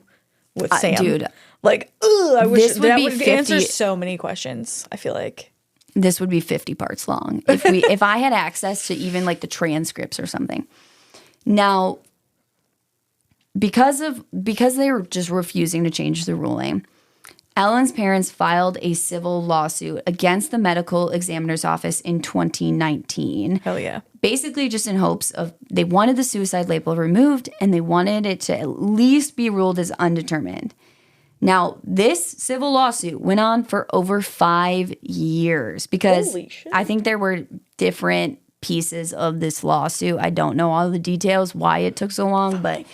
with Sam. Dude. I wish this would be 50, answer so many questions, I feel like. This would be 50 parts long if I had access to even like the transcripts or something. Now, because they were just refusing to change the ruling, Ellen's parents filed a civil lawsuit against the medical examiner's office in 2019. Hell yeah. Basically just in hopes of, they wanted the suicide label removed and they wanted it to at least be ruled as undetermined. Now, this civil lawsuit went on for over 5 years because I think there were different pieces of this lawsuit. I don't know all the details, why it took so long, but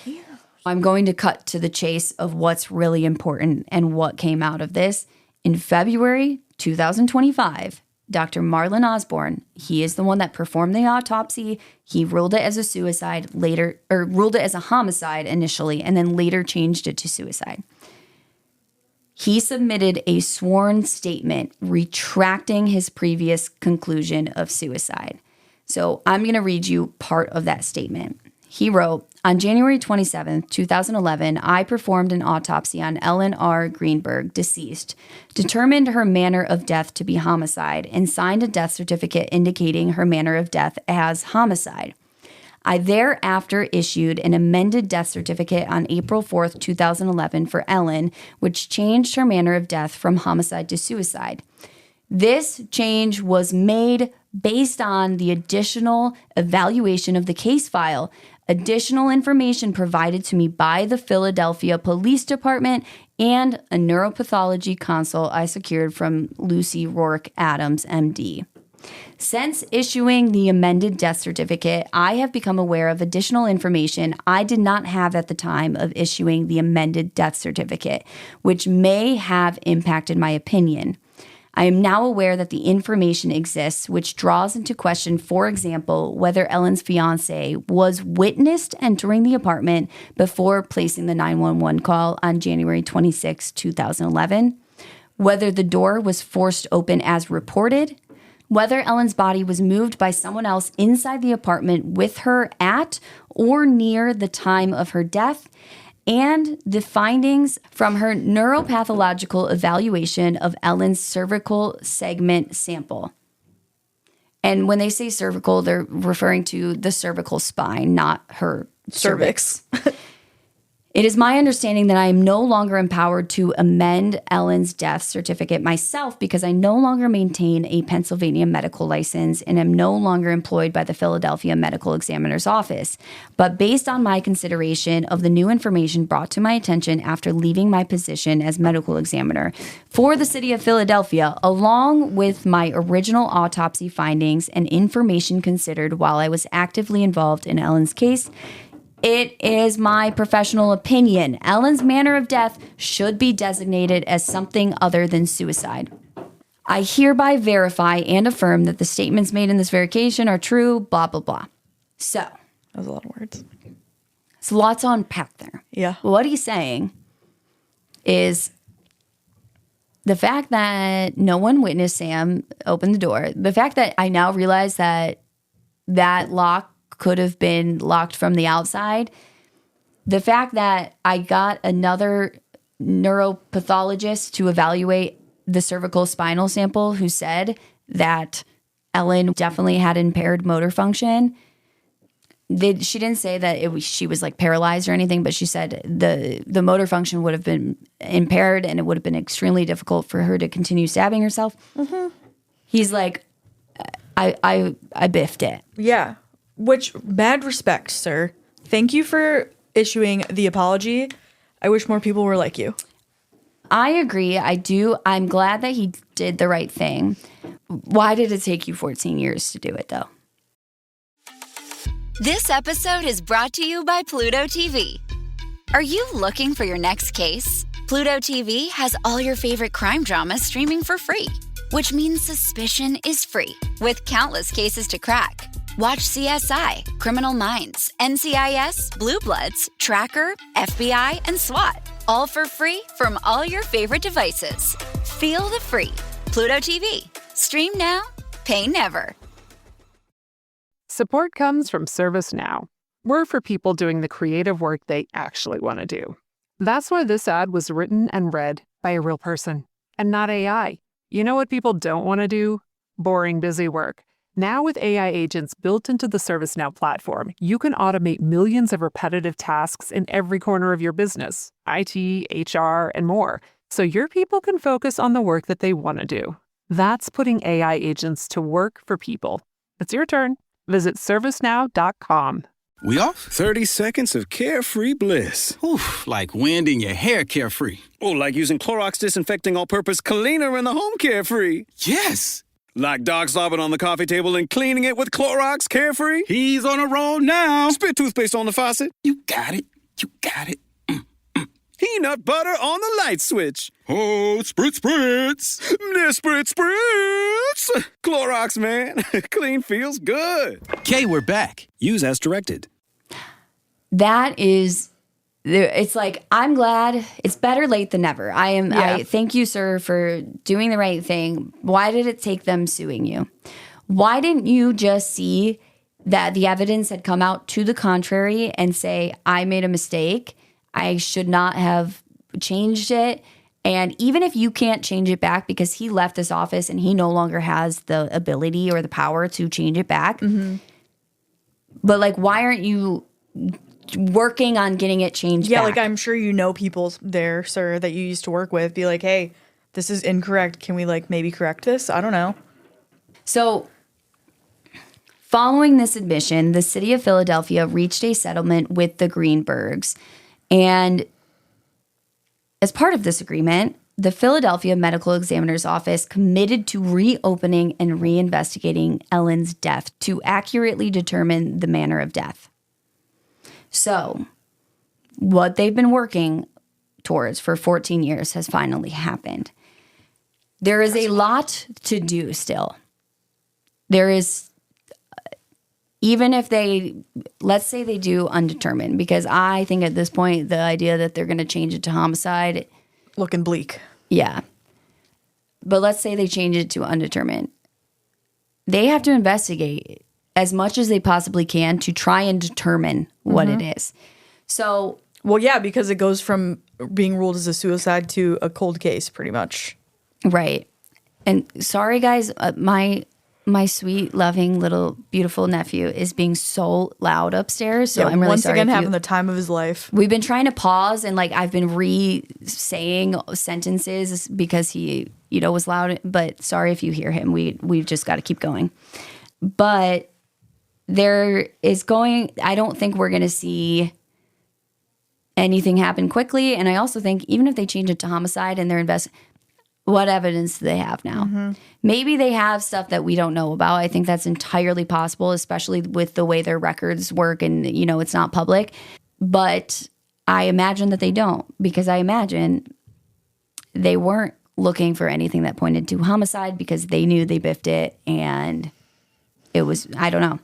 I'm going to cut to the chase of what's really important and what came out of this. In February 2025, Dr. Marlon Osborne, he is the one that performed the autopsy. He ruled it as a suicide later, or ruled it as a homicide initially, and then later changed it to suicide. He submitted a sworn statement retracting his previous conclusion of suicide. So I'm going to read you part of that statement. He wrote, on January 27, 2011, I performed an autopsy on Ellen R. Greenberg, deceased, determined her manner of death to be homicide, and signed a death certificate indicating her manner of death as homicide. I thereafter issued an amended death certificate on April 4, 2011 for Ellen, which changed her manner of death from homicide to suicide. This change was made based on the additional evaluation of the case file, additional information provided to me by the Philadelphia Police Department, and a neuropathology consult I secured from Lucy Rourke Adams, MD. Since issuing the amended death certificate, I have become aware of additional information I did not have at the time of issuing the amended death certificate, which may have impacted my opinion. I am now aware that the information exists, which draws into question, for example, whether Ellen's fiancé was witnessed entering the apartment before placing the 911 call on January 26, 2011, whether the door was forced open as reported, whether Ellen's body was moved by someone else inside the apartment with her at or near the time of her death, and the findings from her neuropathological evaluation of Ellen's cervical segment sample. And when they say cervical, they're referring to the cervical spine, not her cervix. It is my understanding that I am no longer empowered to amend Ellen's death certificate myself because I no longer maintain a Pennsylvania medical license and am no longer employed by the Philadelphia Medical Examiner's Office. But based on my consideration of the new information brought to my attention after leaving my position as medical examiner for the city of Philadelphia, along with my original autopsy findings and information considered while I was actively involved in Ellen's case, it is my professional opinion Ellen's manner of death should be designated as something other than suicide. I hereby verify and affirm that the statements made in this verification are true, blah, blah, blah. So. That was a lot of words. It's lots to unpack there. Yeah. What he's saying is the fact that no one witnessed Sam open the door, the fact that I now realize that that lock could have been locked from the outside. The fact that I got another neuropathologist to evaluate the cervical spinal sample who said that Ellen definitely had impaired motor function. She didn't say that she was like paralyzed or anything, but she said the motor function would have been impaired and it would have been extremely difficult for her to continue stabbing herself. Mm-hmm. He's like, I biffed it. Yeah. Which, mad respect, sir. Thank you for issuing the apology. I wish more people were like you. I agree. I do. I'm glad that he did the right thing. Why did it take you 14 years to do it, though? This episode is brought to you by Pluto TV. Are you looking for your next case? Pluto TV has all your favorite crime dramas streaming for free, which means suspicion is free, with countless cases to crack. Watch CSI, Criminal Minds, NCIS, Blue Bloods, Tracker, FBI, and SWAT, all for free from all your favorite devices. Feel the free. Pluto TV. Stream now, pay never. Support comes from ServiceNow. We're for people doing the creative work they actually want to do. That's why this ad was written and read by a real person and not AI. You know what people don't want to do? Boring, busy work. Now with AI agents built into the ServiceNow platform, you can automate millions of repetitive tasks in every corner of your business, IT, HR, and more, so your people can focus on the work that they want to do. That's putting AI agents to work for people. It's your turn. Visit ServiceNow.com. We off? 30 seconds of carefree bliss. Oof, like winding your hair carefree. Oh, like using Clorox Disinfecting All-Purpose Cleaner in the home carefree. Yes! Like dog slobbing on the coffee table and cleaning it with Clorox Carefree? He's on a roll now. Spit toothpaste on the faucet. You got it. You got it. Peanut butter on the light switch. Oh, spritz, spritz. Spritz, spritz. Clorox, man. Clean feels good. Okay, we're back. Use as directed. That is... It's like, I'm glad. It's better late than never. I thank you, sir, for doing the right thing. Why did it take them suing you? Why didn't you just see that the evidence had come out to the contrary and say, I made a mistake. I should not have changed it. And even if you can't change it back because he left this office and he no longer has the ability or the power to change it back. Mm-hmm. But like, why aren't you working on getting it changed back? Like I'm sure you know people there, sir, that you used to work with. Be like, hey, this is incorrect. Can we like maybe correct this? I don't know. So following this admission, the city of Philadelphia reached a settlement with the Greenbergs. And as part of this agreement, the Philadelphia Medical Examiner's Office committed to reopening and reinvestigating Ellen's death to accurately determine the manner of death. So, what they've been working towards for 14 years has finally happened. There is a lot to do still. There is, even if let's say they do undetermined, because I think at this point, the idea that they're going to change it to homicide. Looking bleak. Yeah. But let's say they change it to undetermined. They have to investigate as much as they possibly can to try and determine what it is. So, well, yeah, because it goes from being ruled as a suicide to a cold case, pretty much. Right. And sorry, guys, my sweet, loving, little, beautiful nephew is being so loud upstairs. So I'm really once sorry. Once again, having the time of his life. We've been trying to pause, and like I've been re-saying sentences because he, was loud. But sorry if you hear him. We've just got to keep going. But I don't think we're going to see anything happen quickly. And I also think even if they change it to homicide and they're what evidence do they have now? Mm-hmm. Maybe they have stuff that we don't know about. I think that's entirely possible, especially with the way their records work and, it's not public. But I imagine that they don't, because I imagine they weren't looking for anything that pointed to homicide because they knew they biffed it and it was, I don't know.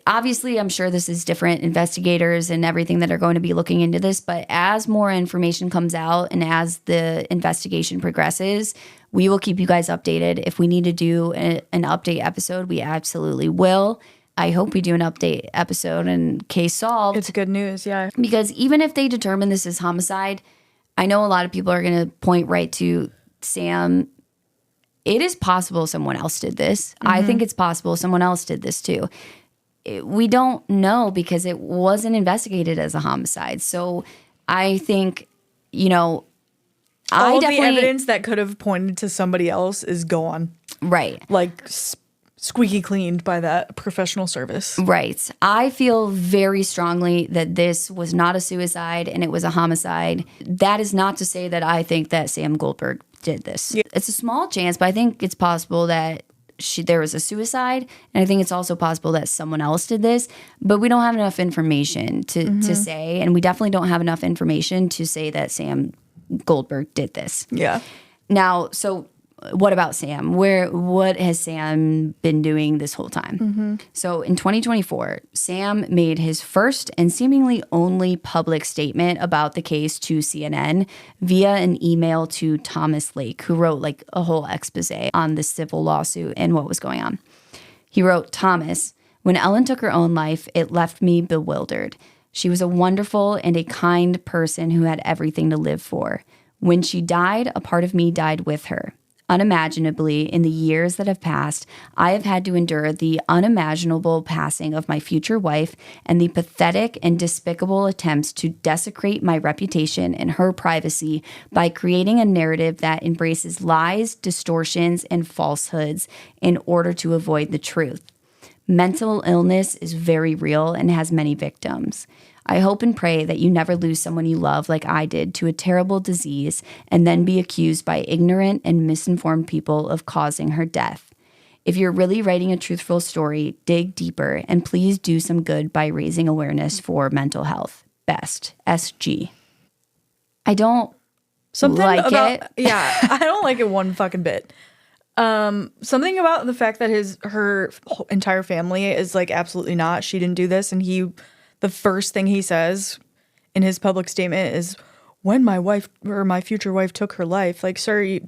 Obviously, I'm sure this is different investigators and everything that are going to be looking into this. But as more information comes out and as the investigation progresses, we will keep you guys updated. If we need to do an update episode, we absolutely will. I hope we do an update episode and case solved. It's good news, yeah. Because even if they determine this is homicide, I know a lot of people are going to point right to Sam. It is possible someone else did this. Mm-hmm. I think it's possible someone else did this too. We don't know because it wasn't investigated as a homicide. So I think, all the evidence that could have pointed to somebody else is gone. Right. Like squeaky cleaned by that professional service. Right. I feel very strongly that this was not a suicide and it was a homicide. That is not to say that I think that Sam Goldberg did this. Yeah. It's a small chance, but I think it's possible that there was a suicide, and I think it's also possible that someone else did this, but we don't have enough information to say, and we definitely don't have enough information to say that Sam Goldberg did this. Yeah. Now, so what about Sam? What has Sam been doing this whole time? So in 2024, Sam made his first and seemingly only public statement about the case to CNN via an email to Thomas Lake, who wrote like a whole expose on the civil lawsuit and what was going on. He wrote, "Thomas, when Ellen took her own life, it left me bewildered. She was a wonderful and a kind person who had everything to live for. When she died, a part of me died with her. Unimaginably, in the years that have passed, I have had to endure the unimaginable passing of my future wife and the pathetic and despicable attempts to desecrate my reputation and her privacy by creating a narrative that embraces lies, distortions, and falsehoods in order to avoid the truth. Mental illness is very real and has many victims. I hope and pray that you never lose someone you love like I did to a terrible disease and then be accused by ignorant and misinformed people of causing her death. If you're really writing a truthful story, dig deeper and please do some good by raising awareness for mental health. Best, SG." I don't like it. Yeah, I don't like it one fucking bit. Something about the fact that her entire family is like, absolutely not. She didn't do this, and the first thing he says in his public statement is, "When my wife or my future wife took her life." Like, sir,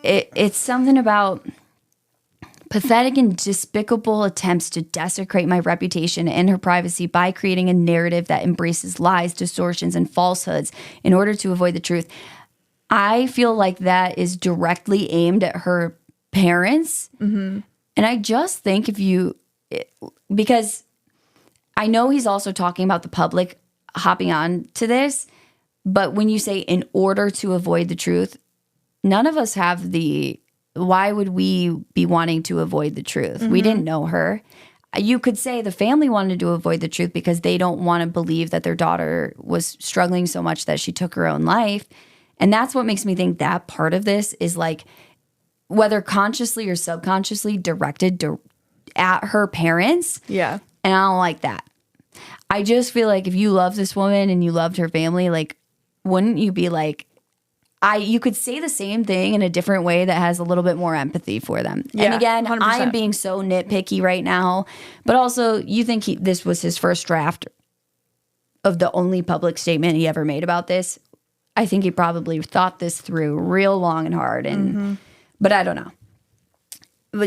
it's something about pathetic and despicable attempts to desecrate my reputation and her privacy by creating a narrative that embraces lies, distortions, and falsehoods in order to avoid the truth. I feel like that is directly aimed at her parents. And I just think because I know he's also talking about the public hopping on to this, but when you say in order to avoid the truth, none of us have why would we be wanting to avoid the truth? We didn't know her. You could say the family wanted to avoid the truth because they don't want to believe that their daughter was struggling so much that she took her own life. And that's what makes me think that part of this is like, whether consciously or subconsciously directed at her parents. Yeah. And I don't like that. I just feel like if you love this woman and you loved her family, like, wouldn't you be like, you could say the same thing in a different way that has a little bit more empathy for them. Yeah, and again, 100%. I am being so nitpicky right now, but also you think this was his first draft of the only public statement he ever made about this. I think he probably thought this through real long and hard, but I don't know.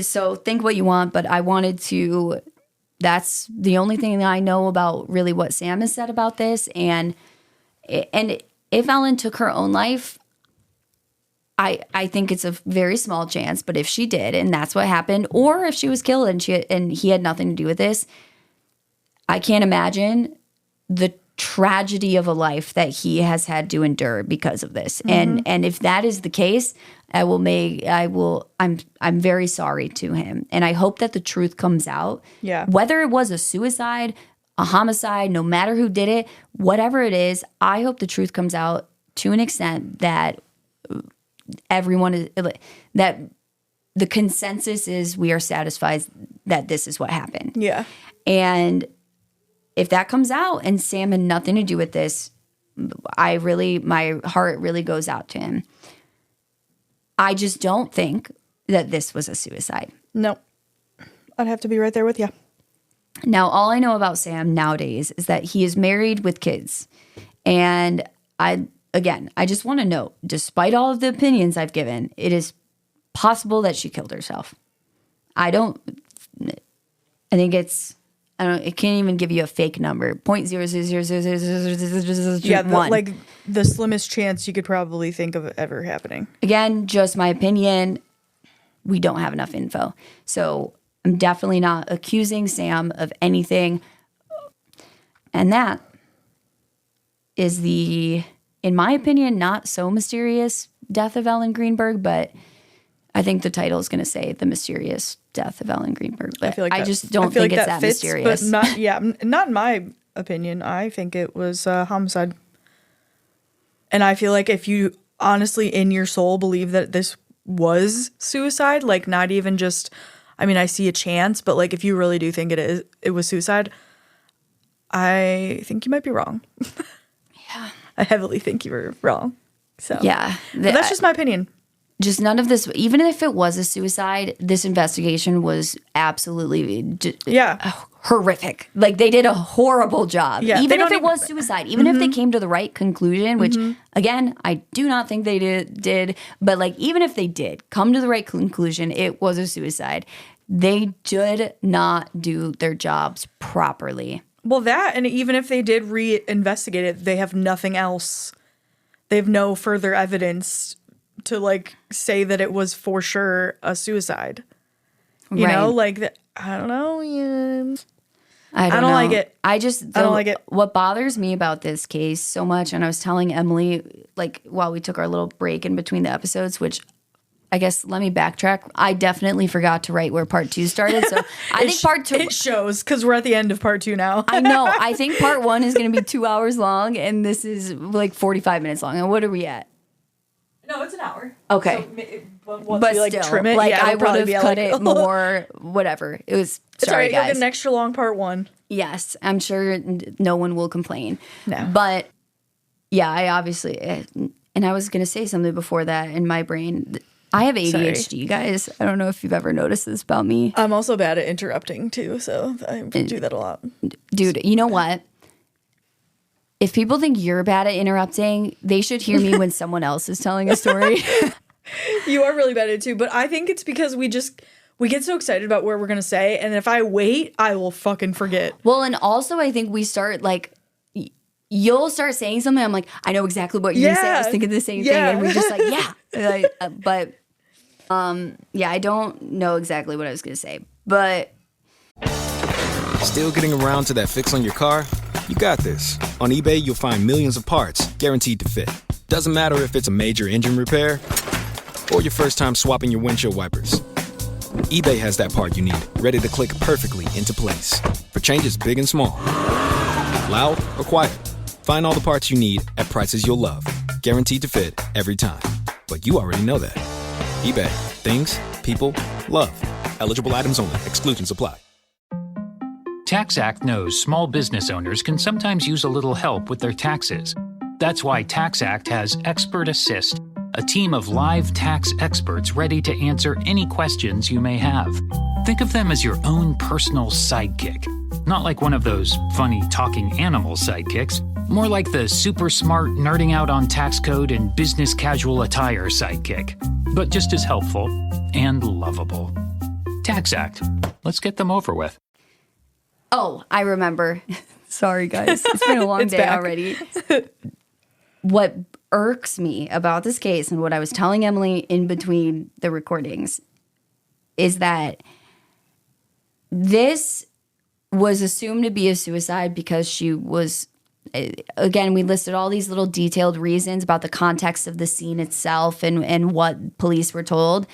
So think what you want, but I wanted to. That's the only thing that I know about really what Sam has said about this. And if Ellen took her own life, I think it's a very small chance. But if she did, and that's what happened, or if she was killed and he had nothing to do with this, I can't imagine the tragedy of a life that he has had to endure because of this. And if that is the case, I'm very sorry to him. And I hope that the truth comes out. Yeah. Whether it was a suicide, a homicide, no matter who did it, whatever it is, I hope the truth comes out to an extent that that the consensus is we are satisfied that this is what happened. Yeah. And if that comes out and Sam had nothing to do with this, my heart really goes out to him. I just don't think that this was a suicide. No. I'd have to be right there with you. Now, all I know about Sam nowadays is that he is married with kids. And I just want to note, despite all of the opinions I've given, it is possible that she killed herself. I think it can't even give you a fake number. 0.0000001. Yeah, like the slimmest chance you could probably think of it ever happening. Again, just my opinion. We don't have enough info. So I'm definitely not accusing Sam of anything. And that is in my opinion, not so mysterious death of Ellen Greenberg, but I think the title is going to say The Mysterious Death of Ellen Greenberg. But I just don't think it's that fits, mysterious. But not in my opinion. I think it was homicide. And I feel like if you honestly in your soul believe that this was suicide, like not even just, I mean, I see a chance, but like if you really do think it was suicide, I think you might be wrong. Yeah. I heavily think you were wrong. So yeah, but that's just my opinion. Just none of this, even if it was a suicide, this investigation was absolutely horrific. Like they did a horrible job. Yeah, even if it was suicide, even if they came to the right conclusion, which again, I do not think they did, but like even if they did come to the right conclusion, it was a suicide. They did not do their jobs properly. Well, that, and even if they did re-investigate it, they have nothing else. They have no further evidence to like say that it was for sure a suicide. You know, like I don't know. Yeah. I don't like it. I don't like it. What bothers me about this case so much, and I was telling Emily, like while we took our little break in between the episodes, which I guess let me backtrack. I definitely forgot to write where part 2 started. So I think part 2 it shows because we're at the end of part 2 now. I know. I think part 1 is going to be 2 hours long, and this is like 45 minutes long. And what are we at? No, it's an hour. Okay. So, but still, like trim it, like yeah, I would have cut like, it more, whatever. It was, it's sorry, alright, guys. you'll get an extra long part 1. Yes, I'm sure no one will complain. No. But yeah, I obviously, and I was going to say something before that in my brain. I have ADHD, guys. I don't know if you've ever noticed this about me. I'm also bad at interrupting too, so I do that a lot. Dude, you know what? If people think you're bad at interrupting, they should hear me when someone else is telling a story. You are really bad at it too, but I think it's because we get so excited about what we're going to say, and if I wait, I will fucking forget. Well, and also I think we start like, you'll start saying something, I'm like, I know exactly what you're going to say. I was thinking the same thing. And we're just like, yeah, I don't know exactly what I was going to say, but. Still getting around to that fix on your car? You got this. On eBay, you'll find millions of parts guaranteed to fit. Doesn't matter if it's a major engine repair or your first time swapping your windshield wipers. eBay has that part you need, ready to click perfectly into place. For changes big and small. Loud or quiet. Find all the parts you need at prices you'll love. Guaranteed to fit every time. But you already know that. eBay. Things, people, love. Eligible items only. Exclusions apply. TaxAct knows small business owners can sometimes use a little help with their taxes. That's why TaxAct has Expert Assist, a team of live tax experts ready to answer any questions you may have. Think of them as your own personal sidekick. Not like one of those funny talking animal sidekicks, more like the super smart nerding out on tax code and business casual attire sidekick, but just as helpful and lovable. TaxAct. Let's get them over with. Oh, I remember. Sorry, guys. It's been a long day back. already. What irks me about this case and what I was telling Emily in between the recordings is that this was assumed to be a suicide because she was, again, we listed all these little detailed reasons about the context of the scene itself and what police were told.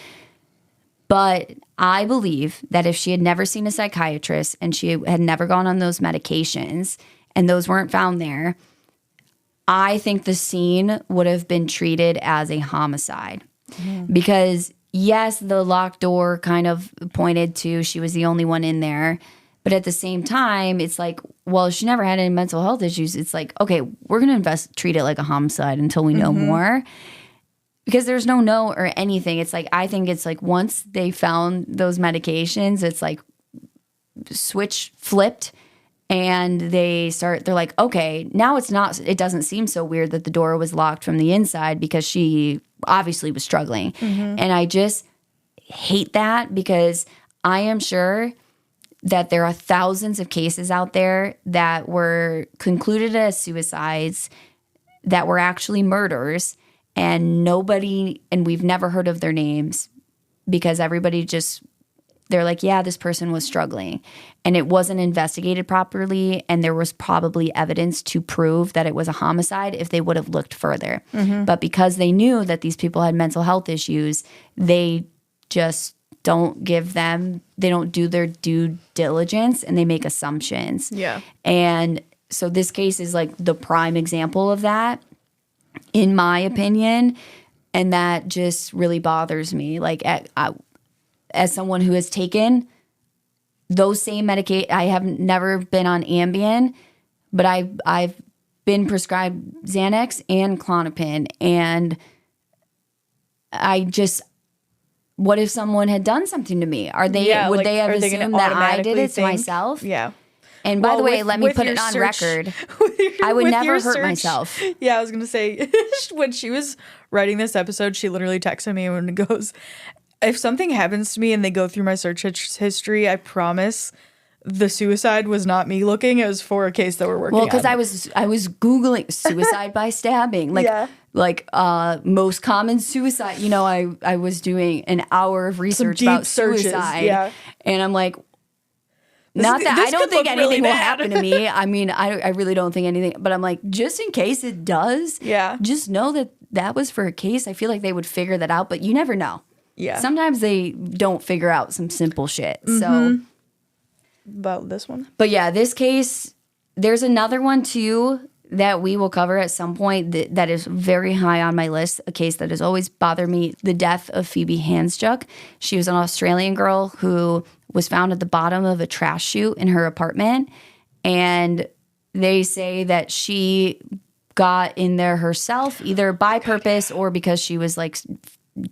But I believe that if she had never seen a psychiatrist and she had never gone on those medications and those weren't found there, I think the scene would have been treated as a homicide. Because, yes, the locked door kind of pointed to she was the only one in there. But at the same time, it's like, well, she never had any mental health issues. It's like, okay, we're going to treat it like a homicide until we know more. Because there's no or anything. It's like, I think it's like once they found those medications, it's like switch flipped and they're like, okay, now it doesn't seem so weird that the door was locked from the inside because she obviously was struggling. And I just hate that because I am sure that there are thousands of cases out there that were concluded as suicides that were actually murders. And we've never heard of their names because everybody they're like, yeah, this person was struggling. And it wasn't investigated properly. And there was probably evidence to prove that it was a homicide if they would have looked further. But because they knew that these people had mental health issues, they just don't they don't do their due diligence and they make assumptions. Yeah. And so this case is like the prime example of that. In my opinion, And that just really bothers me. Like, as someone who has taken those same I have never been on Ambien, but I've been prescribed Xanax and Klonopin, and what if someone had done something to me? Would they have assumed that I did it to myself? Yeah. And by the way, let me put it on record. I would never hurt myself. Yeah, I was going to say, when she was writing this episode, she literally texted me and goes, if something happens to me and they go through my search history, I promise the suicide was not me looking. It was for a case that we're working on. Well, because I was Googling suicide by stabbing. Like most common suicide. You know, I was doing an hour of research about suicide. Yeah. And I'm like, I don't think anything will happen to me. I mean, I really don't think anything. But I'm like, just in case it does, just know that was for a case. I feel like they would figure that out, but you never know. Yeah. Sometimes they don't figure out some simple shit. Mm-hmm. So about this one. But yeah, this case, there's another one too that we will cover at some point that is very high on my list, a case that has always bothered me, the death of Phoebe Handsjuk. She was an Australian girl who was found at the bottom of a trash chute in her apartment. And they say that she got in there herself, either by purpose or because she was like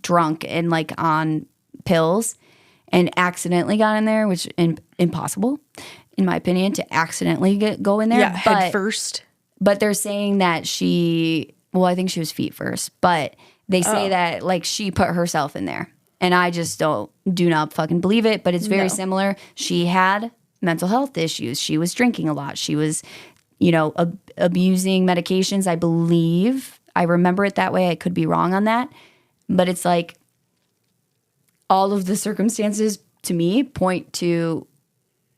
drunk and like on pills, and accidentally got in there, which is impossible, in my opinion, to accidentally go in there. Yeah, head first. But they're saying that I think she was feet first, but they say that like she put herself in there. And I just do not fucking believe it, but it's very similar. She had mental health issues. She was drinking a lot. She was, abusing medications, I believe. I remember it that way. I could be wrong on that. But it's like all of the circumstances to me point to,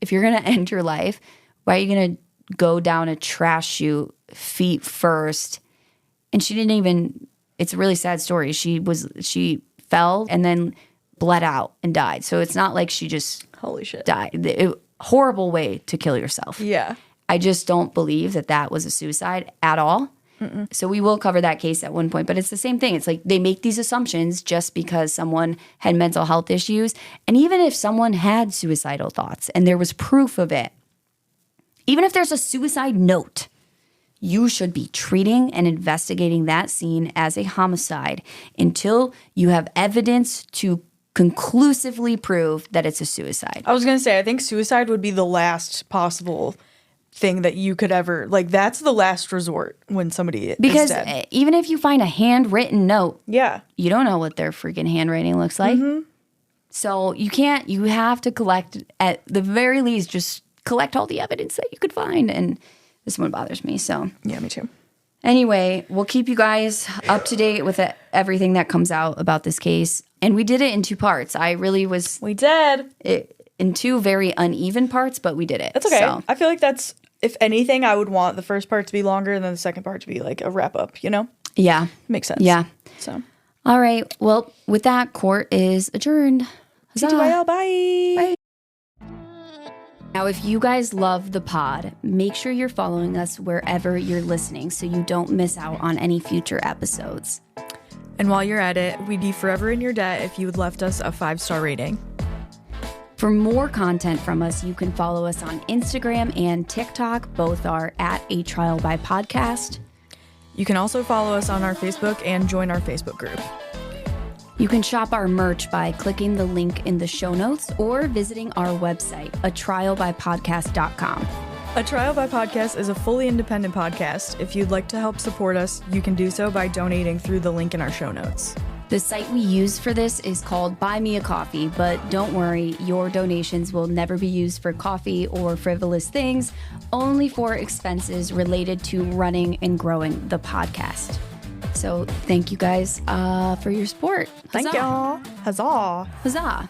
if you're going to end your life, why are you going to go down a trash chute feet first? And she didn't even, it's a really sad story. She fell and then bled out and died. So it's not like she just holy shit died. Horrible way to kill yourself. Yeah. I just don't believe that was a suicide at all. Mm-mm. So we will cover that case at one point, but it's the same thing. It's like they make these assumptions just because someone had mental health issues. And even if someone had suicidal thoughts and there was proof of it, even if there's a suicide note, you should be treating and investigating that scene as a homicide until you have evidence to conclusively prove that it's a suicide. I was going to say, I think suicide would be the last possible thing that you could ever, like, that's the last resort when somebody is dead. Because even if you find a handwritten note, yeah, you don't know what their freaking handwriting looks like. Mm-hmm. So you have to collect, at the very least, just collect all the evidence that you could find. And this one bothers me, so. Yeah, me too. Anyway, we'll keep you guys up to date with everything that comes out about this case. And we did it in 2 parts. We did. In 2 very uneven parts, but we did it. That's okay. So. I feel like that's, if anything, I would want the first part to be longer and then the second part to be like a wrap up, Yeah. Makes sense. Yeah. So. All right. Well, with that, court is adjourned. Huzzah. Bye. Now, if you guys love the pod, make sure you're following us wherever you're listening so you don't miss out on any future episodes. And while you're at it, we'd be forever in your debt if you had left us a 5-star rating. For more content from us, you can follow us on Instagram and TikTok. Both are at A Trial by Podcast. You can also follow us on our Facebook and join our Facebook group. You can shop our merch by clicking the link in the show notes or visiting our website, atrialbypodcast.com. A Trial by Podcast is a fully independent podcast. If you'd like to help support us, you can do so by donating through the link in our show notes. The site we use for this is called Buy Me a Coffee, but don't worry, your donations will never be used for coffee or frivolous things, only for expenses related to running and growing the podcast. So thank you guys for your support. Thank y'all. Huzzah. Huzzah.